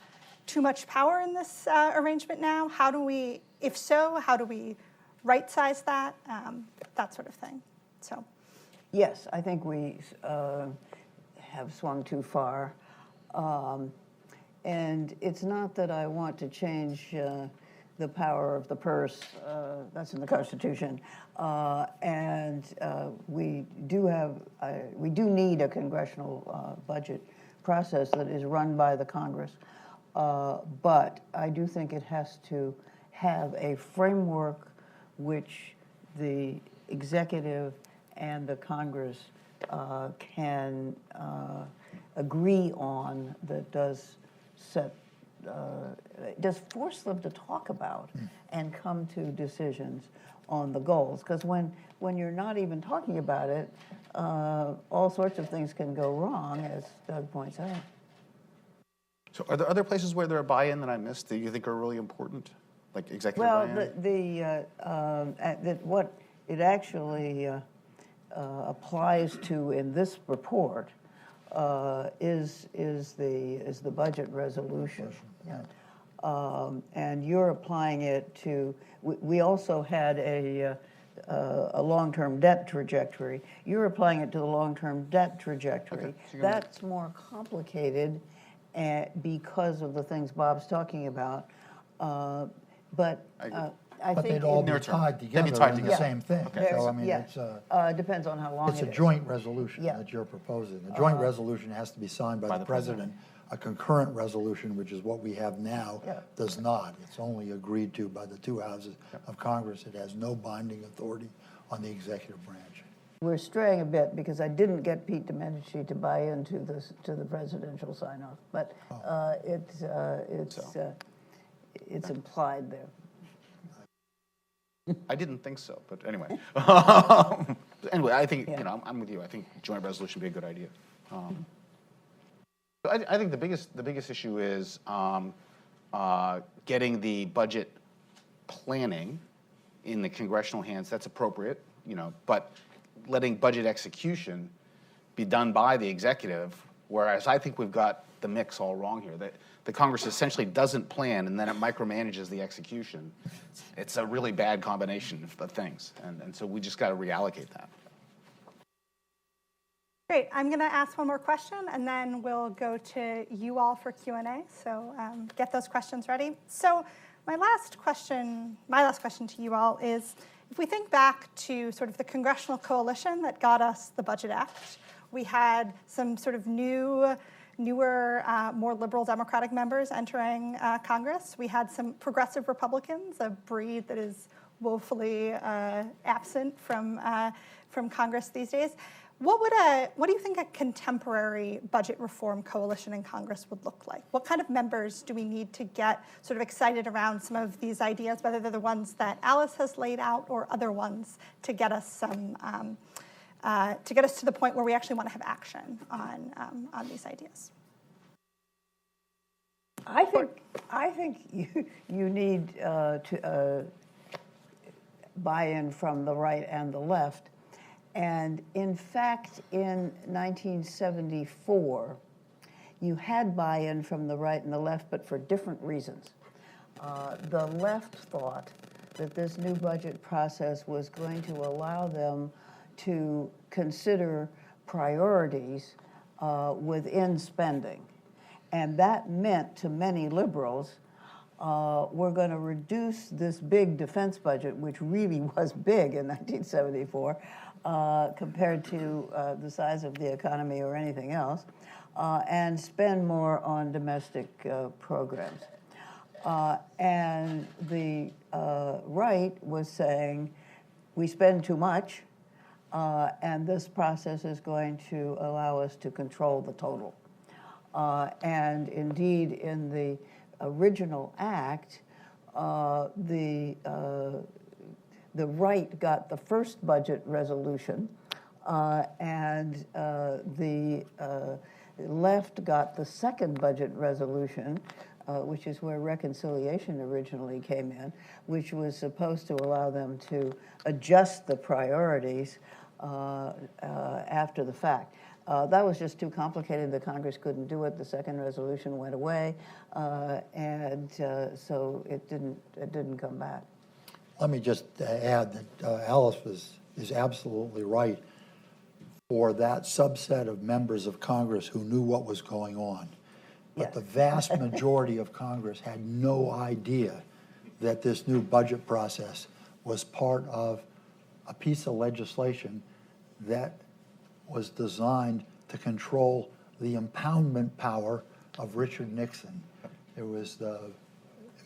too much power in this arrangement now? How do we, if so, how do we right-size that? That sort of thing. So. Yes, I think we have swung too far. And it's not that I want to change the power of the purse, that's in the Constitution. And we do need a congressional budget process that is run by the Congress. But I do think it has to have a framework which the executive and the Congress can agree on, that does force them to talk about and come to decisions on the goals. Because when you're not even talking about it, all sorts of things can go wrong, as Doug points out. So are there other places where there are buy-in that I missed that you think are really important, like executive Well, buy-in? what it actually applies to in this report is the budget resolution. And you're applying it to. We also had a long-term debt trajectory. You're applying it to the long-term debt trajectory. Okay, so That's more complicated because of the things Bob's talking about. But I But think they'd all be Near term. tied They'd be together tied in the together. same thing. So, I mean, yes, depends on how long it's a it is. joint resolution Yeah. that you're proposing. A joint resolution has to be signed by By the the president. president. A concurrent resolution, which is what we have now, Yeah. does not. It's only agreed to by the 2 houses of Congress. It has no binding authority on the executive branch. We're straying a bit because I didn't get Pete Domenici to buy into this, to the presidential sign-off, but it's implied there. I didn't think so, but anyway. Anyway, I think, you know, I'm with you. I think joint resolution would be a good idea. So I think the biggest issue is getting the budget planning in the congressional hands. That's appropriate, you know, but letting budget execution be done by the executive, whereas I think we've got the mix all wrong here. That the Congress essentially doesn't plan and then it micromanages the execution. It's a really bad combination of things, and so we just got to reallocate that. Great. I'm going to ask one more question, and then we'll go to you all for Q&A. So get those questions ready. So my last question to you all is, if we think back to sort of the congressional coalition that got us the Budget Act, we had some sort of newer, more liberal Democratic members entering Congress. We had some progressive Republicans, a breed that is woefully absent from Congress these days. What do you think a contemporary budget reform coalition in Congress would look like? What kind of members do we need to get sort of excited around some of these ideas, whether they're the ones that Alice has laid out or other ones, to get us some to get us to the point where we actually want to have action on these ideas? I think you need to buy-in from the right and the left. And in fact, in 1974, you had buy-in from the right and the left, but for different reasons. The left thought that this new budget process was going to allow them to consider priorities within spending. And that meant to many liberals, we're going to reduce this big defense budget, which really was big in 1974, compared to the size of the economy or anything else, and spend more on domestic programs. And the right was saying, we spend too much, and this process is going to allow us to control the total. And indeed, in the original act, The right got the first budget resolution, and the left got the second budget resolution, which is where reconciliation originally came in, which was supposed to allow them to adjust the priorities after the fact. That was just too complicated. The Congress couldn't do it. The second resolution went away, and so it didn't come back. Let me just add that Alice is absolutely right. For that subset of members of Congress who knew what was going on. But Yes. the vast majority of Congress had no idea that this new budget process was part of a piece of legislation that was designed to control the impoundment power of Richard Nixon. It was the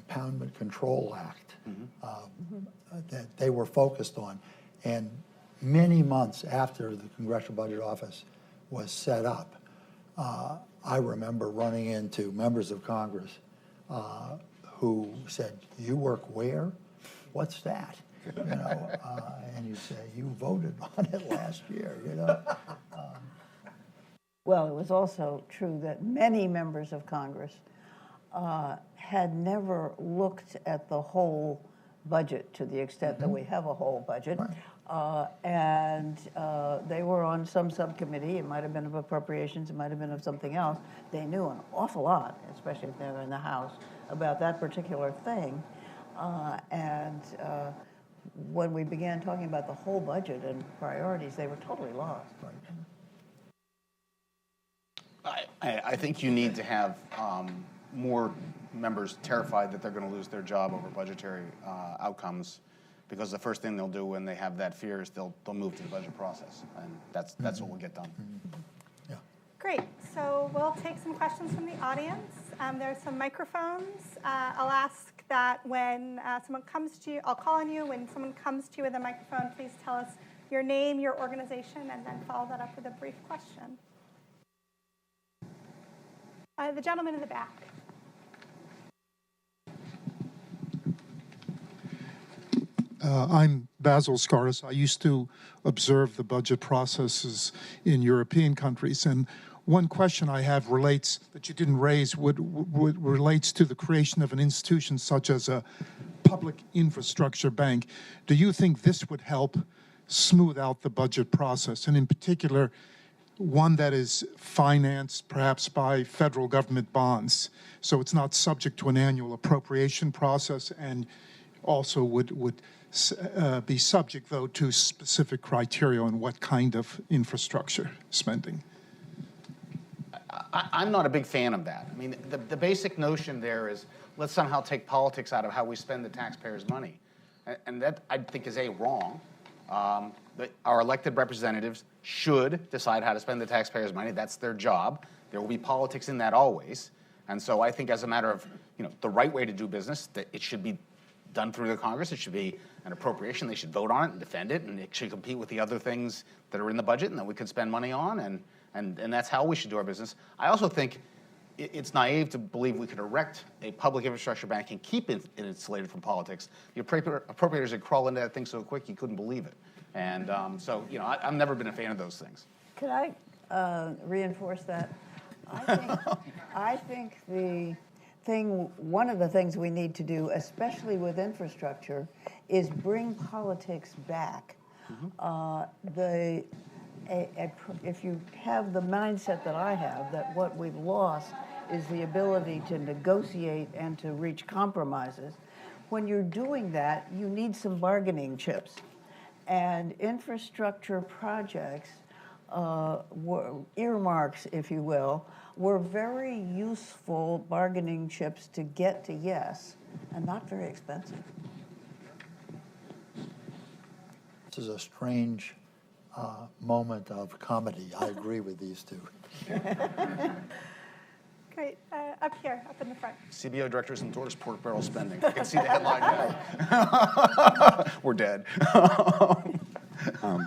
Impoundment Control Act that they were focused on. And many months after the Congressional Budget Office was set up, I remember running into members of Congress who said, "You work where? What's that?" You know, and you say, "You voted on it last year." You know. Well, it was also true that many members of Congress had never looked at the whole budget to the extent that we have a whole budget. And they were on some subcommittee. It might have been of appropriations. It might have been of something else. They knew an awful lot, especially if they were in the House, about that particular thing. And when we began talking about the whole budget and priorities, they were totally lost. I think you need to have more members terrified that they're going to lose their job over budgetary outcomes, because the first thing they'll do when they have that fear is they'll move to the budget process, and that's what will get done. Yeah. Great. So we'll take some questions from the audience. There are some microphones. I'll ask that when someone comes to you, I'll call on you. When someone comes to you with a microphone, please tell us your name, your organization, and then follow that up with a brief question. The gentleman in the back. I'm Basil Scaris. I used to observe the budget processes in European countries, and one question I have relates that you didn't raise relates to the creation of an institution such as a public infrastructure bank. Do you think this would help smooth out the budget process, and in particular, one that is financed perhaps by federal government bonds, so it's not subject to an annual appropriation process, and also would be subject, though, to specific criteria on what kind of infrastructure spending? I'm not a big fan of that. I mean, the basic notion there is let's somehow take politics out of how we spend the taxpayers' money. And that, I think, is wrong. Our elected representatives should decide how to spend the taxpayers' money. That's their job. There will be politics in that always. And so I think as a matter of, the right way to do business, that it should be done through the Congress. It should be an appropriation. They should vote on it and defend it, and it should compete with the other things that are in the budget and that we could spend money on, and that's how we should do our business. I also think it's naive to believe we could erect a public infrastructure bank and keep it insulated from politics. The appropriators would crawl into that thing so quick you couldn't believe it. And so, I've never been a fan of those things. Could I reinforce that? I think one of the things we need to do, especially with infrastructure, is bring politics back. If you have the mindset that I have, that what we've lost is the ability to negotiate and to reach compromises, when you're doing that, you need some bargaining chips. And infrastructure projects, earmarks, if you will, were very useful bargaining chips to get to yes, and not very expensive. This is a strange moment of comedy. I agree with these two. Great. Up here, up in the front. CBO directors endorse pork barrel spending. I can see the headline now. We're dead.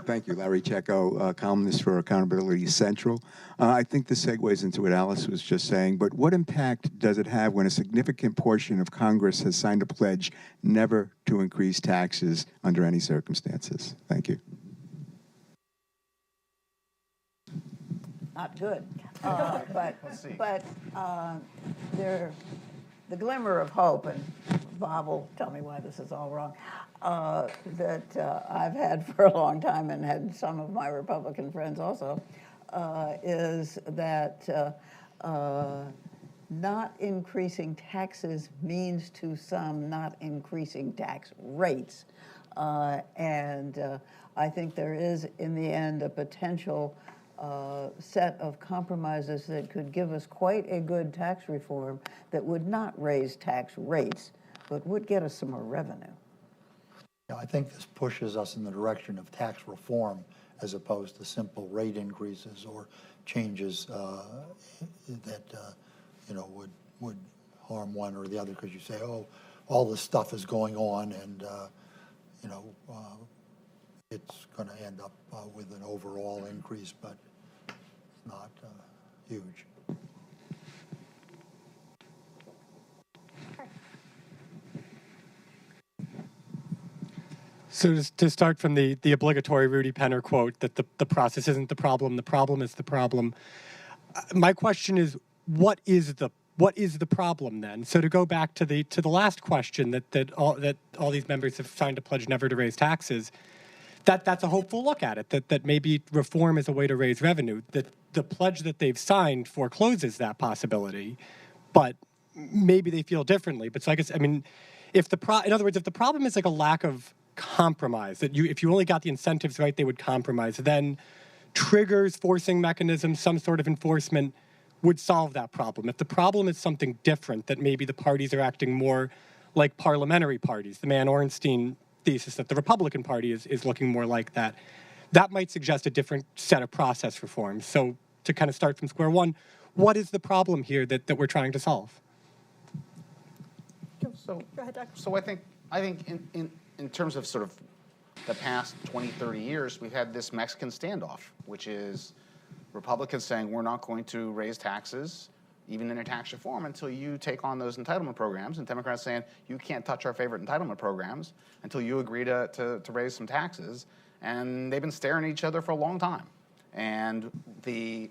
Thank you, Larry Checco, columnist for Accountability Central. I think this segues into what Alice was just saying, but what impact does it have when a significant portion of Congress has signed a pledge never to increase taxes under any circumstances? Thank you. Not good. But there, the glimmer of hope, and Bob will tell me why this is all wrong, that I've had for a long time and had some of my Republican friends also, is that not increasing taxes means to some not increasing tax rates. And I think there is, in the end, a potential set of compromises that could give us quite a good tax reform that would not raise tax rates, but would get us some more revenue. Yeah, I think this pushes us in the direction of tax reform as opposed to simple rate increases or changes that would harm one or the other, because you say, oh, all this stuff is going on, and it's going to end up with an overall increase, but it's not huge. So to start from the obligatory Rudy Penner quote that the process isn't the problem is the problem. My question is, what is the problem then? So to go back to the last question that all these members have signed a pledge never to raise taxes, that's a hopeful look at it, that maybe reform is a way to raise revenue. That the pledge that they've signed forecloses that possibility, but maybe they feel differently. But so I guess, I mean, in other words, if the problem is like a lack of compromise, that if you only got the incentives right, they would compromise, then triggers, forcing mechanisms, some sort of enforcement would solve that problem. If the problem is something different, that maybe the parties are acting more like parliamentary parties, the Mann Ornstein thesis that the Republican Party is looking more like that, that might suggest a different set of process reforms. So to kind of start from square one, what is the problem here that we're trying to solve? So, Go ahead, Doug. so I think in terms of sort of the past 20, 30 years, we've had this Mexican standoff, which is Republicans saying we're not going to raise taxes, even in a tax reform, until you take on those entitlement programs, and Democrats saying you can't touch our favorite entitlement programs until you agree to raise some taxes. And they've been staring at each other for a long time. And the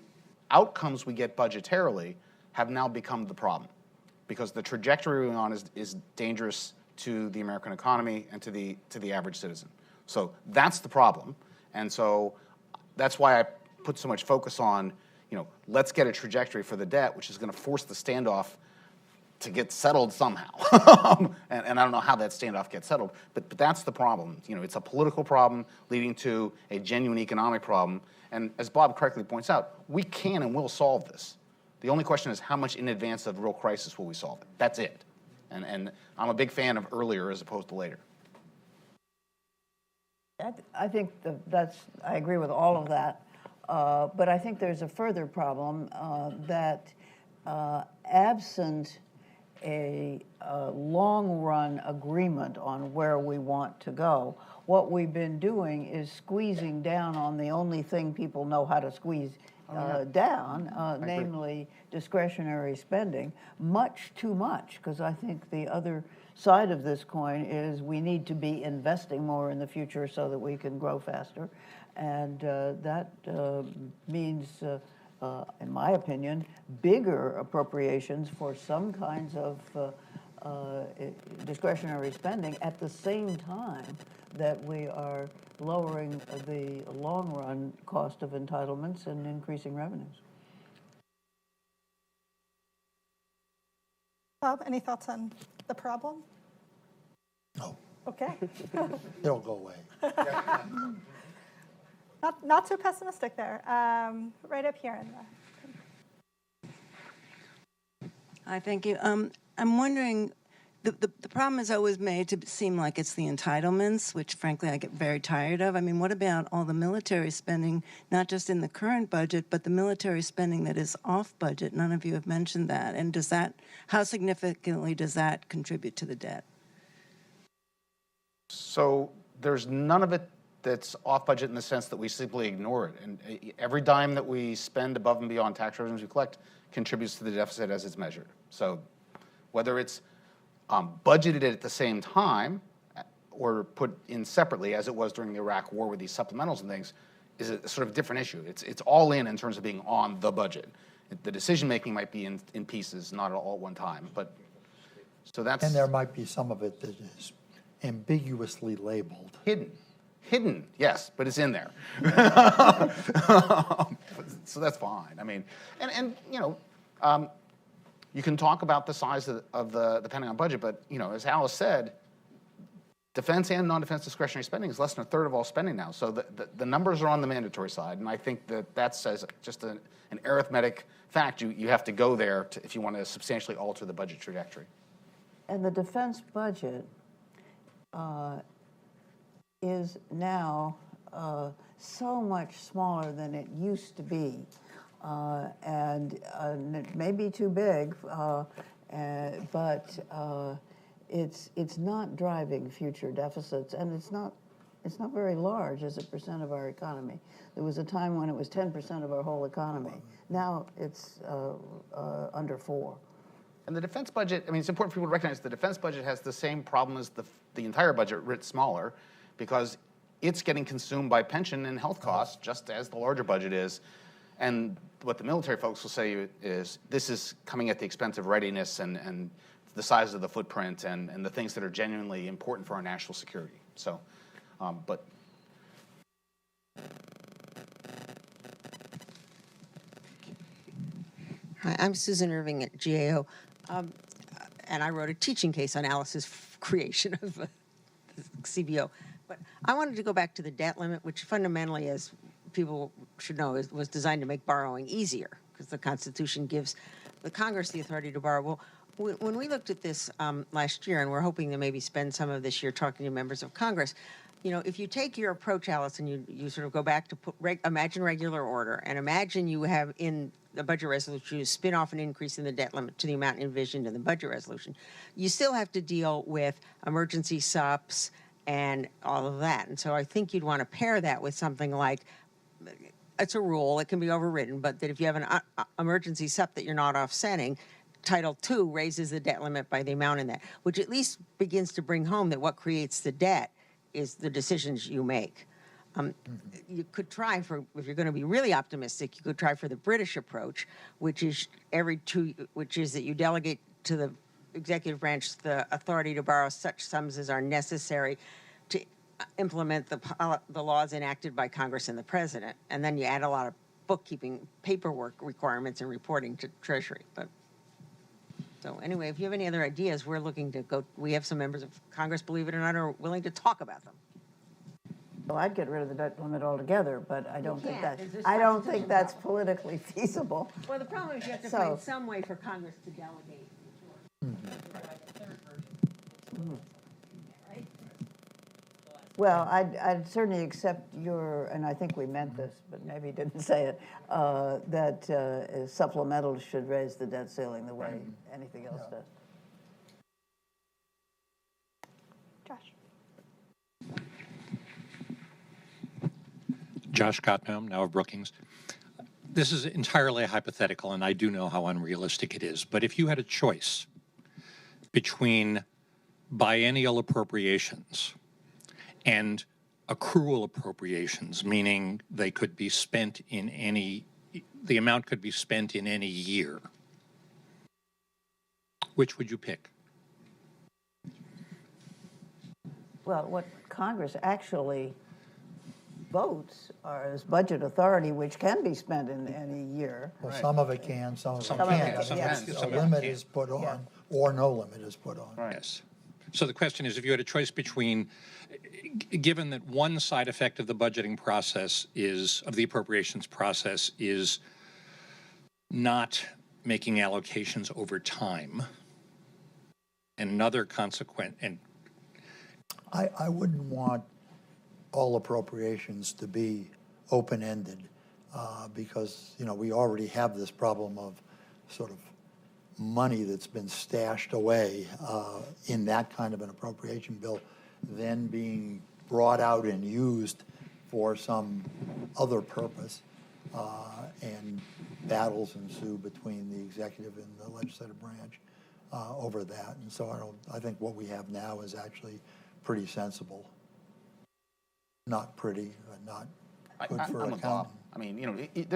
outcomes we get budgetarily have now become the problem, because the trajectory we're on is dangerous to the American economy and to the average citizen. So that's the problem. And so that's why I put so much focus on, let's get a trajectory for the debt, which is going to force the standoff to get settled somehow. and I don't know how that standoff gets settled, but that's the problem. It's a political problem leading to a genuine economic problem. And as Bob correctly points out, we can and will solve this. The only question is how much in advance of real crisis will we solve it? That's it. And I'm a big fan of earlier as opposed to later. I think I agree with all of that. But I think there's a further problem that absent a long-run agreement on where we want to go, what we've been doing is squeezing down on the only thing people know how to squeeze down, namely discretionary spending, much too much, because I think the other side of this coin is we need to be investing more in the future so that we can grow faster. And that means, in my opinion, bigger appropriations for some kinds of discretionary spending at the same time that we are lowering the long-run cost of entitlements and increasing revenues. Bob, any thoughts on the problem? No, Okay. it'll go away. Not so pessimistic there. Right up here in the. Hi, thank you. I'm wondering, the problem is always made to seem like it's the entitlements, which frankly I get very tired of. I mean, what about all the military spending, not just in the current budget, but the military spending that is off budget? None of you have mentioned that. And how significantly does that contribute to the debt? So there's none of it that's off budget in the sense that we simply ignore it. And every dime that we spend above and beyond tax revenues we collect contributes to the deficit as it's measured. So whether it's budgeted at the same time or put in separately, as it was during the Iraq War with these supplementals and things, is a sort of different issue. It's all in terms of being on the budget. The decision-making might be in pieces, not all at one time. But so that's... And there might be some of it that is ambiguously labeled. Hidden, yes, but it's in there. So that's fine. I mean, and you know, you can talk about the size of the Pentagon budget, but you know, as Alice said, defense and non-defense discretionary spending is less than a third of all spending now. So the numbers are on the mandatory side, and I think that's as just an arithmetic fact. You have to go there if you want to substantially alter the budget trajectory. And the defense budget is now so much smaller than it used to be. And it may be too big, but it's not driving future deficits, and it's not very large as a percent of our economy. There was a time when it was 10% of our whole economy. Now it's under 4%. And the defense budget, I mean, it's important for people to recognize the defense budget has the same problem as the entire budget, writ smaller, because it's getting consumed by pension and health costs, just as the larger budget is. And what the military folks will say is this is coming at the expense of readiness and the size of the footprint and the things that are genuinely important for our national security. So, but. Hi, I'm Susan Irving at GAO, and I wrote a teaching case on Alice's creation of the CBO. But I wanted to go back to the debt limit, which fundamentally, as people should know, was designed to make borrowing easier, because the Constitution gives the Congress the authority to borrow. Well, when we looked at this last year, and we're hoping to maybe spend some of this year talking to members of Congress, you know, if you take your approach, Alice, and you sort of go back to imagine regular order, and imagine you have in the budget resolution, you spin off an increase in the debt limit to the amount envisioned in the budget resolution, you still have to deal with emergency SUPs and all of that. And so I think you'd want to pair that with something like, it's a rule, it can be overridden, but that if you have an emergency SUP that you're not offsetting, Title II raises the debt limit by the amount in that, which at least begins to bring home that what creates the debt is the decisions you make. You could try for, if you're going to be really optimistic, you could try for the British approach, which is that you delegate to the executive branch the authority to borrow such sums as are necessary to implement the laws enacted by Congress and the President, and then you add a lot of bookkeeping, paperwork requirements and reporting to Treasury. But so anyway, if you have any other ideas, we're looking to go. We have some members of Congress, believe it or not, are willing to talk about them. Well, I'd get rid of the debt limit altogether, but I don't think can't. that, There's I don't this think that's politically feasible. Well, the problem is you have to So- find some way for Congress to delegate. Right? Well, I'd certainly accept your, and I think we meant this, but maybe didn't say it, that supplemental should raise the debt ceiling the way anything else does. Josh. Josh Gottbaum, now of Brookings. This is entirely hypothetical, and I do know how unrealistic it is. But if you had a choice between biennial appropriations and accrual appropriations, meaning they could be spent in the amount could be spent in any year, which would you pick? Well, what Congress actually votes is budget authority, which can be spent in any year. Well, some of it can, some of it Some of can't. it can, I mean, yes. A limit is put on, or no limit is put on. Yes. So the question is, if you had a choice between, given that one side effect of the budgeting process of the appropriations process is not making allocations over time, and another consequence, and I wouldn't want all appropriations to be open-ended because, you know, we already have this problem of sort of money that's been stashed away in that kind of an appropriation bill then being brought out and used for some other purpose, and battles ensue between the executive and the legislative branch over that. And so I think what we have now is actually pretty sensible. Not pretty, not good for I'm with Bob. accounting. I mean,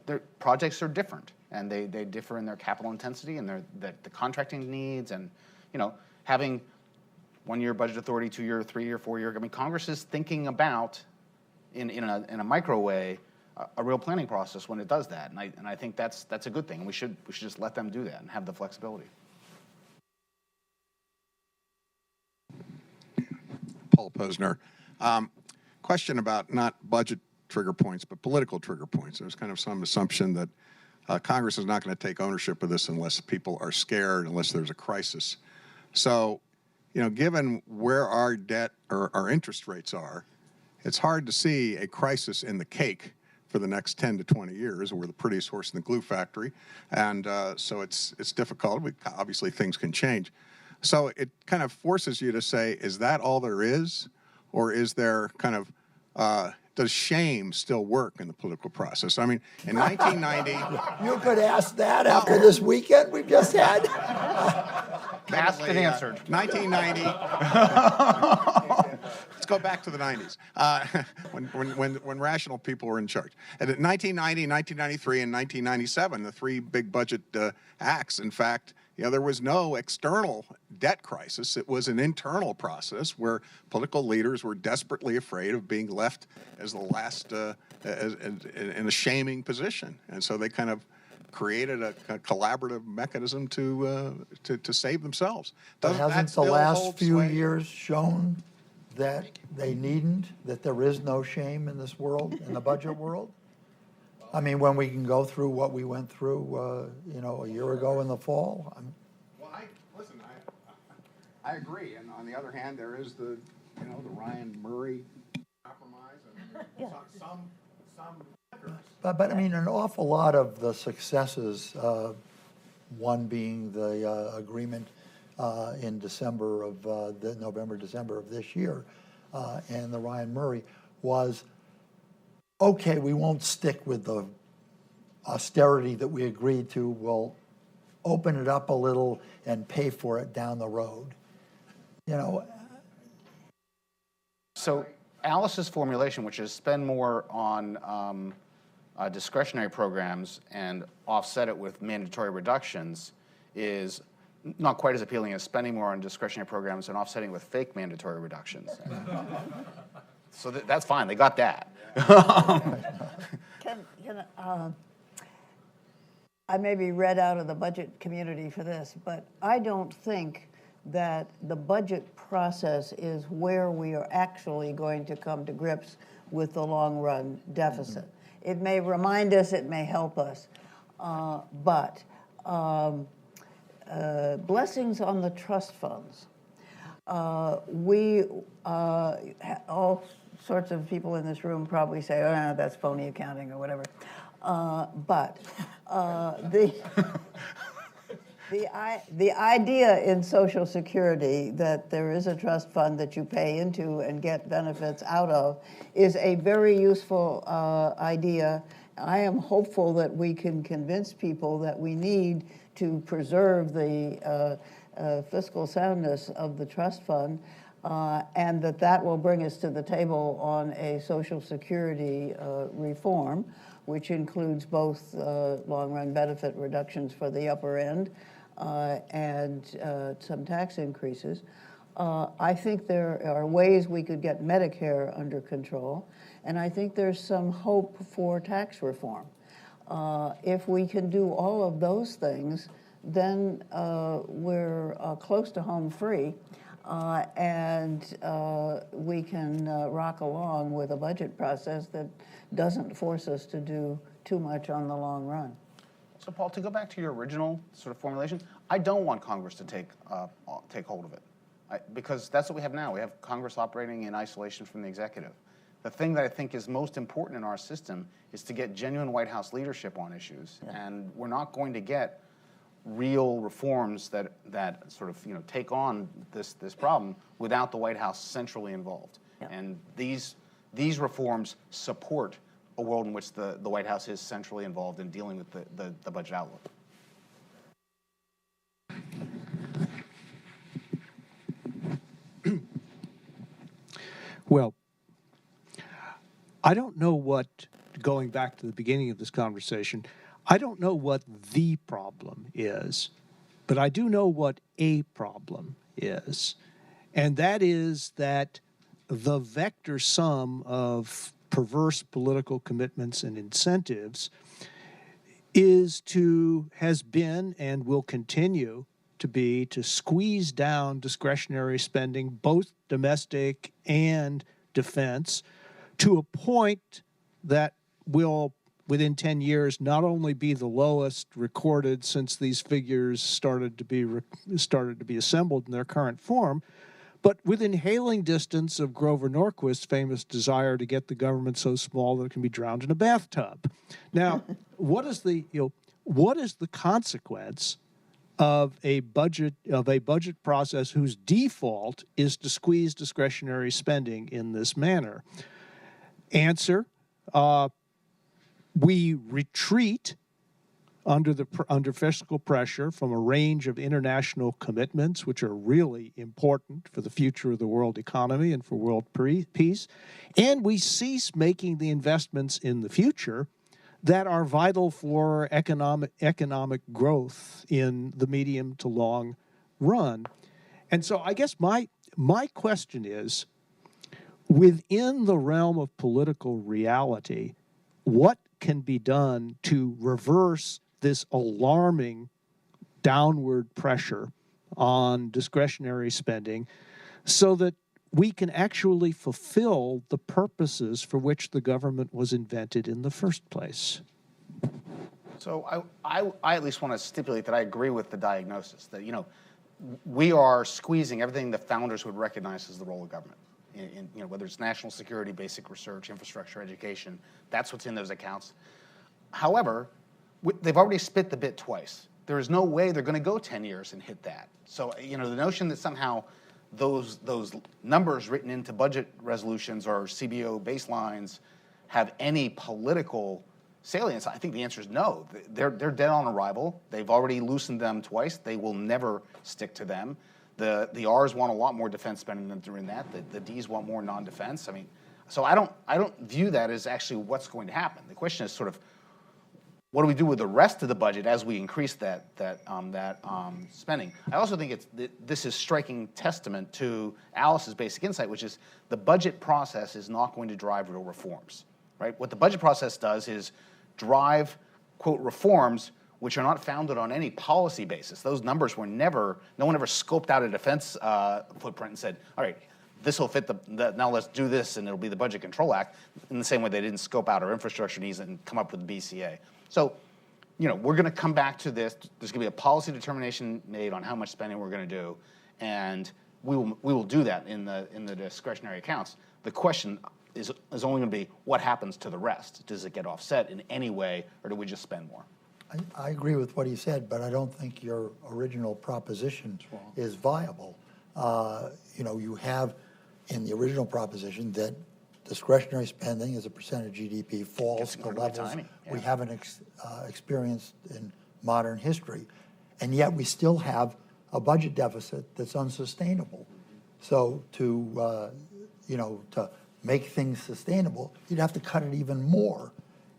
their projects are different, and they differ in their capital intensity and the contracting needs, and having 1-year budget authority, 2-year, 3-year, 4-year. I mean, Congress is thinking about in a micro way a real planning process when it does that, and I think that's a good thing. And we should just let them do that and have the flexibility. Paul Posner. Question about not budget trigger points, but political trigger points. There's kind of some assumption that Congress is not going to take ownership of this unless people are scared, unless there's a crisis. So, given where our debt or our interest rates are, it's hard to see a crisis in the cake for the next 10 to 20 years. We're the prettiest horse in the glue factory, and so it's difficult. Obviously, things can change. So it kind of forces you to say, is that all there is? Or is there kind of, does shame still work in the political process? I mean, in 1990... You could ask that after this weekend we've just had. Asked and answered. 1990... Let's go back to the 90s, when rational people were in charge. And in 1990, 1993, and 1997, the three big budget acts, in fact, there was no external debt crisis. It was an internal process where political leaders were desperately afraid of being left as the last, in a shaming position. And so they kind of created a collaborative mechanism to save themselves. But hasn't the last few years shown that they needn't, that there is no shame in this world, in the budget world? I mean, when we can go through what we went through, a year ago in the fall. Well, I agree. And on the other hand, there is the Ryan Murray compromise, and some. But I mean, an awful lot of the successes, one being the agreement in December of November, December of this year, and the Ryan Murray was, okay, we won't stick with the austerity that we agreed to. We'll open it up a little and pay for it down the road. So Alice's formulation, which is spend more on discretionary programs and offset it with mandatory reductions, is not quite as appealing as spending more on discretionary programs and offsetting with fake mandatory reductions. So that's fine. They got that. I may be read out of the budget community for this, but I don't think that the budget process is where we are actually going to come to grips with the long-run deficit. Mm-hmm. It may remind us, it may help us, but blessings on the trust funds. All sorts of people in this room probably say, oh, that's phony accounting or whatever. But the idea in Social Security that there is a trust fund that you pay into and get benefits out of is a very useful idea. I am hopeful that we can convince people that we need to preserve the fiscal soundness of the trust fund, and that will bring us to the table on a Social Security reform, which includes both long-run benefit reductions for the upper end and some tax increases. I think there are ways we could get Medicare under control, and I think there's some hope for tax reform. If we can do all of those things, then we're close to home free, and we can rock along with a budget process that doesn't force us to do too much on the long run. So, Paul, to go back to your original sort of formulation, I don't want Congress to take hold of it, because that's what we have now. We have Congress operating in isolation from the executive. The thing that I think is most important in our system is to get genuine White House leadership on issues, and we're not going to get real reforms that sort of take on this problem without the White House centrally involved. And these these reforms support a world in which the White House is centrally involved in dealing with the budget outlook. Well, I don't know what, going back to the beginning of this conversation, I don't know what the problem is, but I do know what a problem is. And that is that the vector sum of perverse political commitments and incentives has been and will continue to be to squeeze down discretionary spending, both domestic and defense, to a point that will, within 10 years, not only be the lowest recorded since these figures started to be assembled in their current form, but within hailing distance of Grover Norquist's famous desire to get the government so small that it can be drowned in a bathtub. Now, what is the consequence of a budget process whose default is to squeeze discretionary spending in this manner? Answer: we retreat under fiscal pressure from a range of international commitments, which are really important for the future of the world economy and for world peace, and we cease making the investments in the future that are vital for economic growth in the medium to long run. And so I guess my question is, within the realm of political reality, what can be done to reverse this alarming downward pressure on discretionary spending so that we can actually fulfill the purposes for which the government was invented in the first place? So I at least want to stipulate that I agree with the diagnosis that, we are squeezing everything the founders would recognize as the role of government. In whether it's national security, basic research, infrastructure, education, that's what's in those accounts. However, they've already spit the bit twice. There is no way they're going to go 10 years and hit that. So, the notion that somehow those numbers written into budget resolutions or CBO baselines have any political salience, I think the answer is no. They're dead on arrival. They've already loosened them twice. They will never stick to them. The R's want a lot more defense spending than doing that. The D's want more non-defense. So I don't view that as actually what's going to happen. The question is sort of, what do we do with the rest of the budget as we increase that spending? I also think this is striking testament to Alice's basic insight, which is the budget process is not going to drive real reforms, right? What the budget process does is drive, quote, reforms which are not founded on any policy basis. Those numbers were no one ever scoped out a defense footprint and said, all right, this will fit now let's do this and it'll be the Budget Control Act, in the same way they didn't scope out our infrastructure needs and come up with the BCA. So, we're going to come back to this. There's going to be a policy determination made on how much spending we're going to do, and we will do that in the discretionary accounts. The question is only going to be what happens to the rest. Does it get offset in any way, or do we just spend more? I agree with what he said, but I don't think your original proposition is viable. You have in the original proposition that discretionary spending as a percent of GDP falls to levels we haven't experienced in modern history, and yet we still have a budget deficit that's unsustainable. So to make things sustainable, you'd have to cut it even more,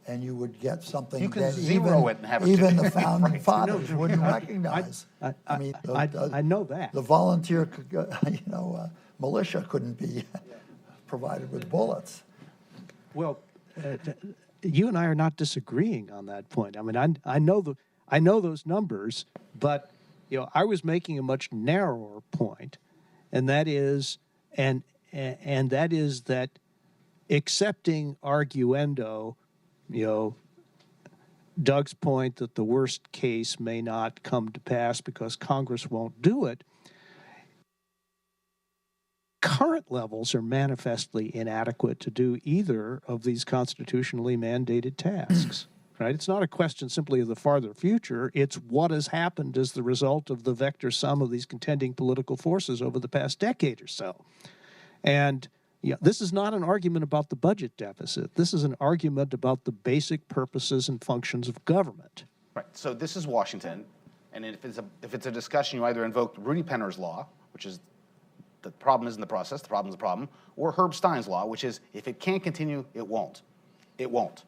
and you would get something you can that zero it and have even the founding fathers wouldn't recognize. I know that. The volunteer, militia couldn't be provided with bullets. Well, you and I are not disagreeing on that point. I know those numbers, but I was making a much narrower point, and that is that accepting arguendo, Doug's point that the worst case may not come to pass because Congress won't do it. Current levels are manifestly inadequate to do either of these constitutionally mandated tasks, right? It's not a question simply of the farther future. It's what has happened as the result of the vector sum of these contending political forces over the past decade or so. And, Yeah, this is not an argument about the budget deficit. This is an argument about the basic purposes and functions of government. Right, so this is Washington, and if it's a discussion, you either invoke Rudy Penner's law, which is the problem isn't the process, the problem is the problem, or Herb Stein's law, which is if it can't continue, it won't. It won't.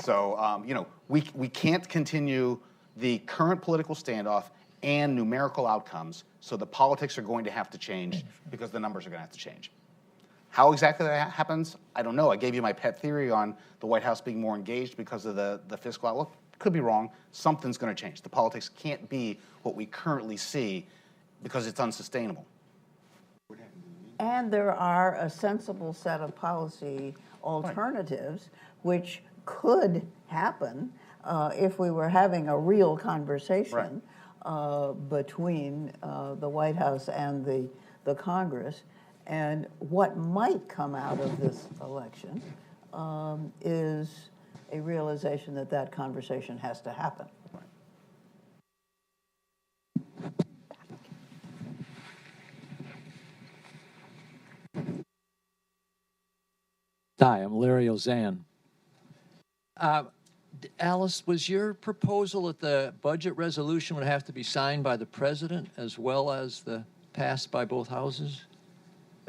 So, you know, we can't continue the current political standoff and numerical outcomes, so the politics are going to have to change because the numbers are going to have to change. How exactly that happens, I don't know. I gave you my pet theory on the White House being more engaged because of the fiscal outlook. Could be wrong. Something's going to change. The politics can't be what we currently see because it's unsustainable. And there are a sensible set of policy alternatives which could happen if we were having a real conversation between the White House and the Congress. And what might come out of this election is a realization that that conversation has to happen. Hi, I'm Larry Ozan. Alice, was your proposal that the budget resolution would have to be signed by the president as well as passed by both houses?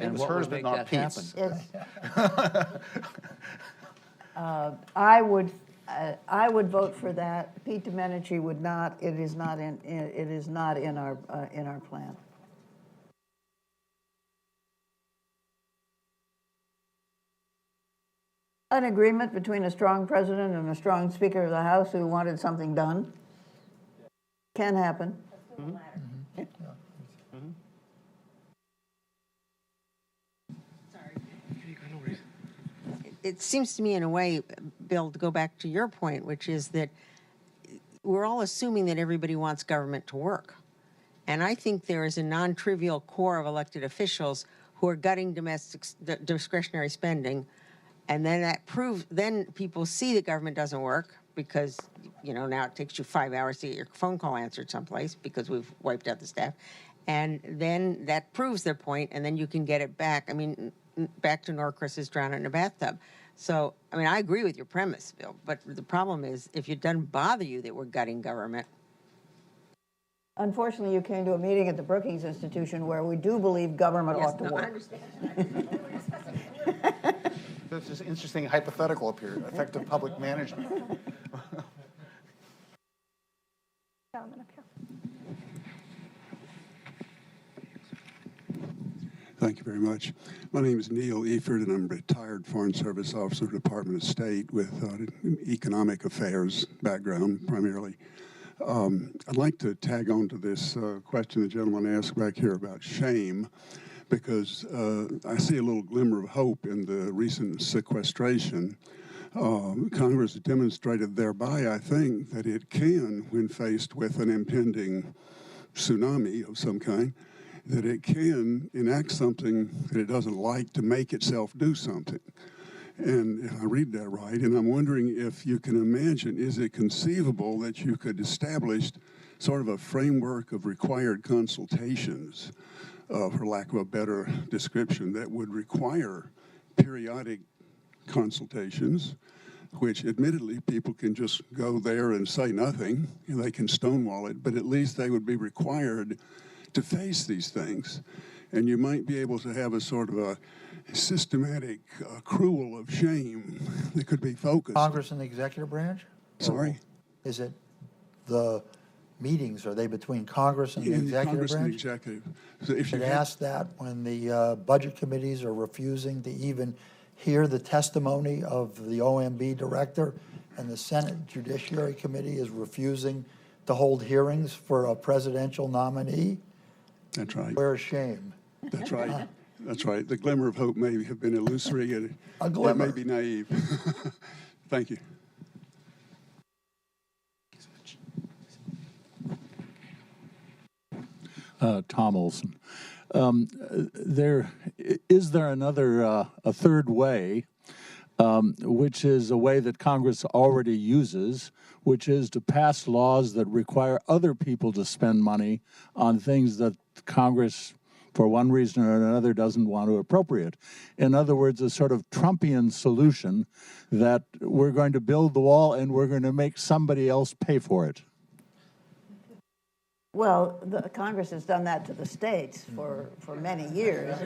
It was hers, but not Pete's. I would vote for that. Pete Domenici would not. It is not in our plan. An agreement between a strong president and a strong Speaker of the House who wanted something done can happen. Mm-hmm. It seems to me, in a way, Bill, to go back to your point, which is that we're all assuming that everybody wants government to work. And I think there is a non-trivial core of elected officials who are gutting discretionary spending. And then that proves, then people see the government doesn't work because, you know, now it takes you 5 hours to get your phone call answered someplace because we've wiped out the staff. And then that proves their point, and then you can get it back. I mean, back to Norcris's drown in a bathtub. So, I mean, I agree with your premise, Bill, but the problem is if it doesn't bother you that we're gutting government. Unfortunately, you came to a meeting at the Brookings Institution where we do believe government ought to work. I understand. There's this interesting hypothetical up here, effective public management. Gentleman up here. Thank you very much. My name is Neil Eford, and I'm a retired Foreign Service Officer, Department of State, with economic affairs background primarily. I'd like to tag on to this question the gentleman asked back here about shame, because I see a little glimmer of hope in the recent sequestration. Congress demonstrated thereby, I think, that it can, when faced with an impending tsunami of some kind, that it can enact something that it doesn't like to make itself do something. And if I read that right, and I'm wondering if you can imagine, is it conceivable that you could establish sort of a framework of required consultations, for lack of a better description, that would require periodic consultations, which admittedly people can just go there and say nothing, and they can stonewall it, but at least they would be required to face these things. And you might be able to have a sort of a systematic accrual of shame that could be focused. Congress and the executive branch? Sorry? Is it the meetings, are they between Congress and the executive Congress branch? and the executive. So if you Should ask that when the budget committees are refusing to even hear the testimony of the OMB director, and the Senate Judiciary Committee is refusing to hold hearings for a presidential nominee. That's right. Where's shame? That's right. That's right. The glimmer of hope may have been illusory, and A glimmer. it may be naive. Thank you. Tom Olson. Is there another, a third way, which is a way that Congress already uses, which is to pass laws that require other people to spend money on things that Congress for one reason or another, doesn't want to appropriate. In other words, a sort of Trumpian solution that we're going to build the wall and we're going to make somebody else pay for it. Well, the Congress has done that to the states for many years.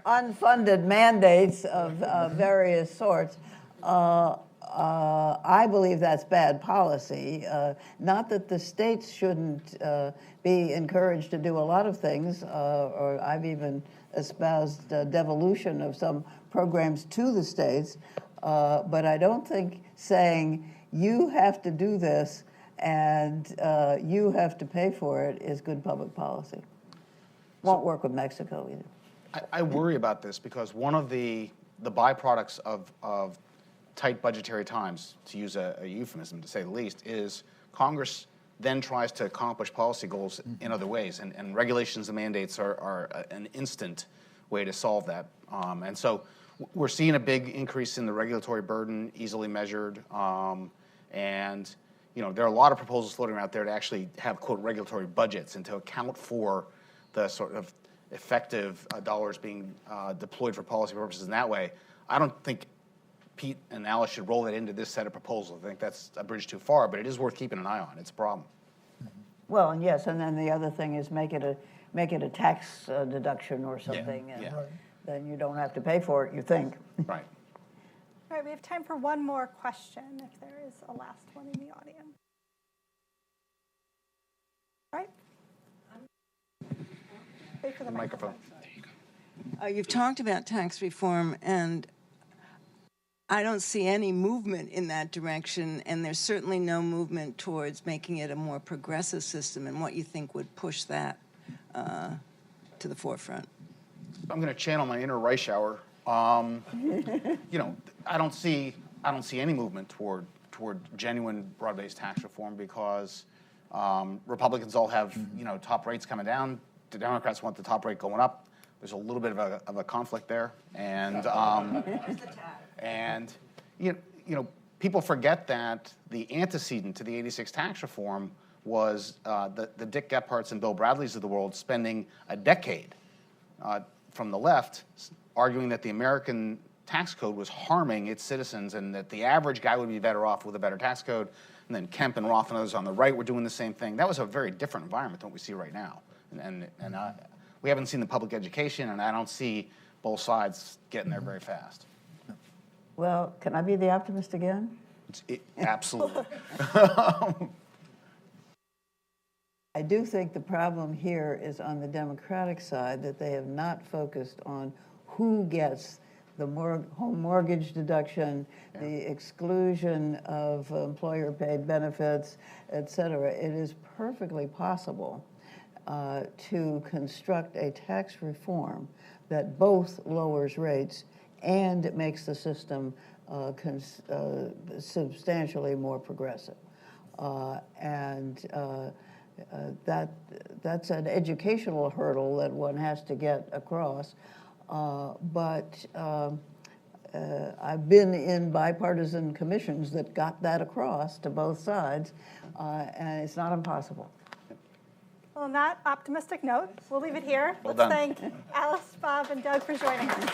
Unfunded mandates of various sorts. I believe that's bad policy. Not that the states shouldn't be encouraged to do a lot of things, or I've even espoused devolution of some programs to the states, but I don't think saying you have to do this and you have to pay for it is good public policy. Won't work with Mexico either. I worry about this because one of the byproducts of tight budgetary times, to use a euphemism to say the least, is Congress then tries to accomplish policy goals in other ways, and regulations and mandates are an instant way to solve that. And so we're seeing a big increase in the regulatory burden, easily measured, and there are a lot of proposals floating out there to actually have, quote, regulatory budgets and to account for the sort of effective dollars being deployed for policy purposes in that way. I don't think Pete and Alice should roll that into this set of proposals. I think that's a bridge too far, but it is worth keeping an eye on. It's a problem. Well, and yes, and then the other thing is make it a tax deduction or something, and then you don't have to pay for it, you think. Right. All right, we have time for one more question, if there is a last one in the audience. All right. Wait for the microphone. You've talked about tax reform, and I don't see any movement in that direction, and there's certainly no movement towards making it a more progressive system, and what you think would push that to the forefront. I'm going to channel my inner Reichauer. I don't see any movement toward genuine broad-based tax reform because Republicans all have top rates coming down. The Democrats want the top rate going up. There's a little bit of a conflict there, and people forget that the antecedent to the '86 tax reform was the Dick Gephardts and Bill Bradleys of the world spending a decade from the left arguing that the American tax code was harming its citizens and that the average guy would be better off with a better tax code. And then Kemp and Roth and others on the right were doing the same thing. That was a very different environment than what we see right now. And we haven't seen the public education, and I don't see both sides getting there very fast. Well, can I be the optimist again? Absolutely. I do think the problem here is on the Democratic side, that they have not focused on who gets the home mortgage deduction, the exclusion of employer-paid benefits, et cetera. It is perfectly possible to construct a tax reform that both lowers rates and makes the system substantially more progressive. That's an educational hurdle that one has to get across. But I've been in bipartisan commissions that got that across to both sides, and it's not impossible. Well, on that optimistic note, we'll leave it here. Well Let's done. thank Alice, Bob, and Doug for joining us.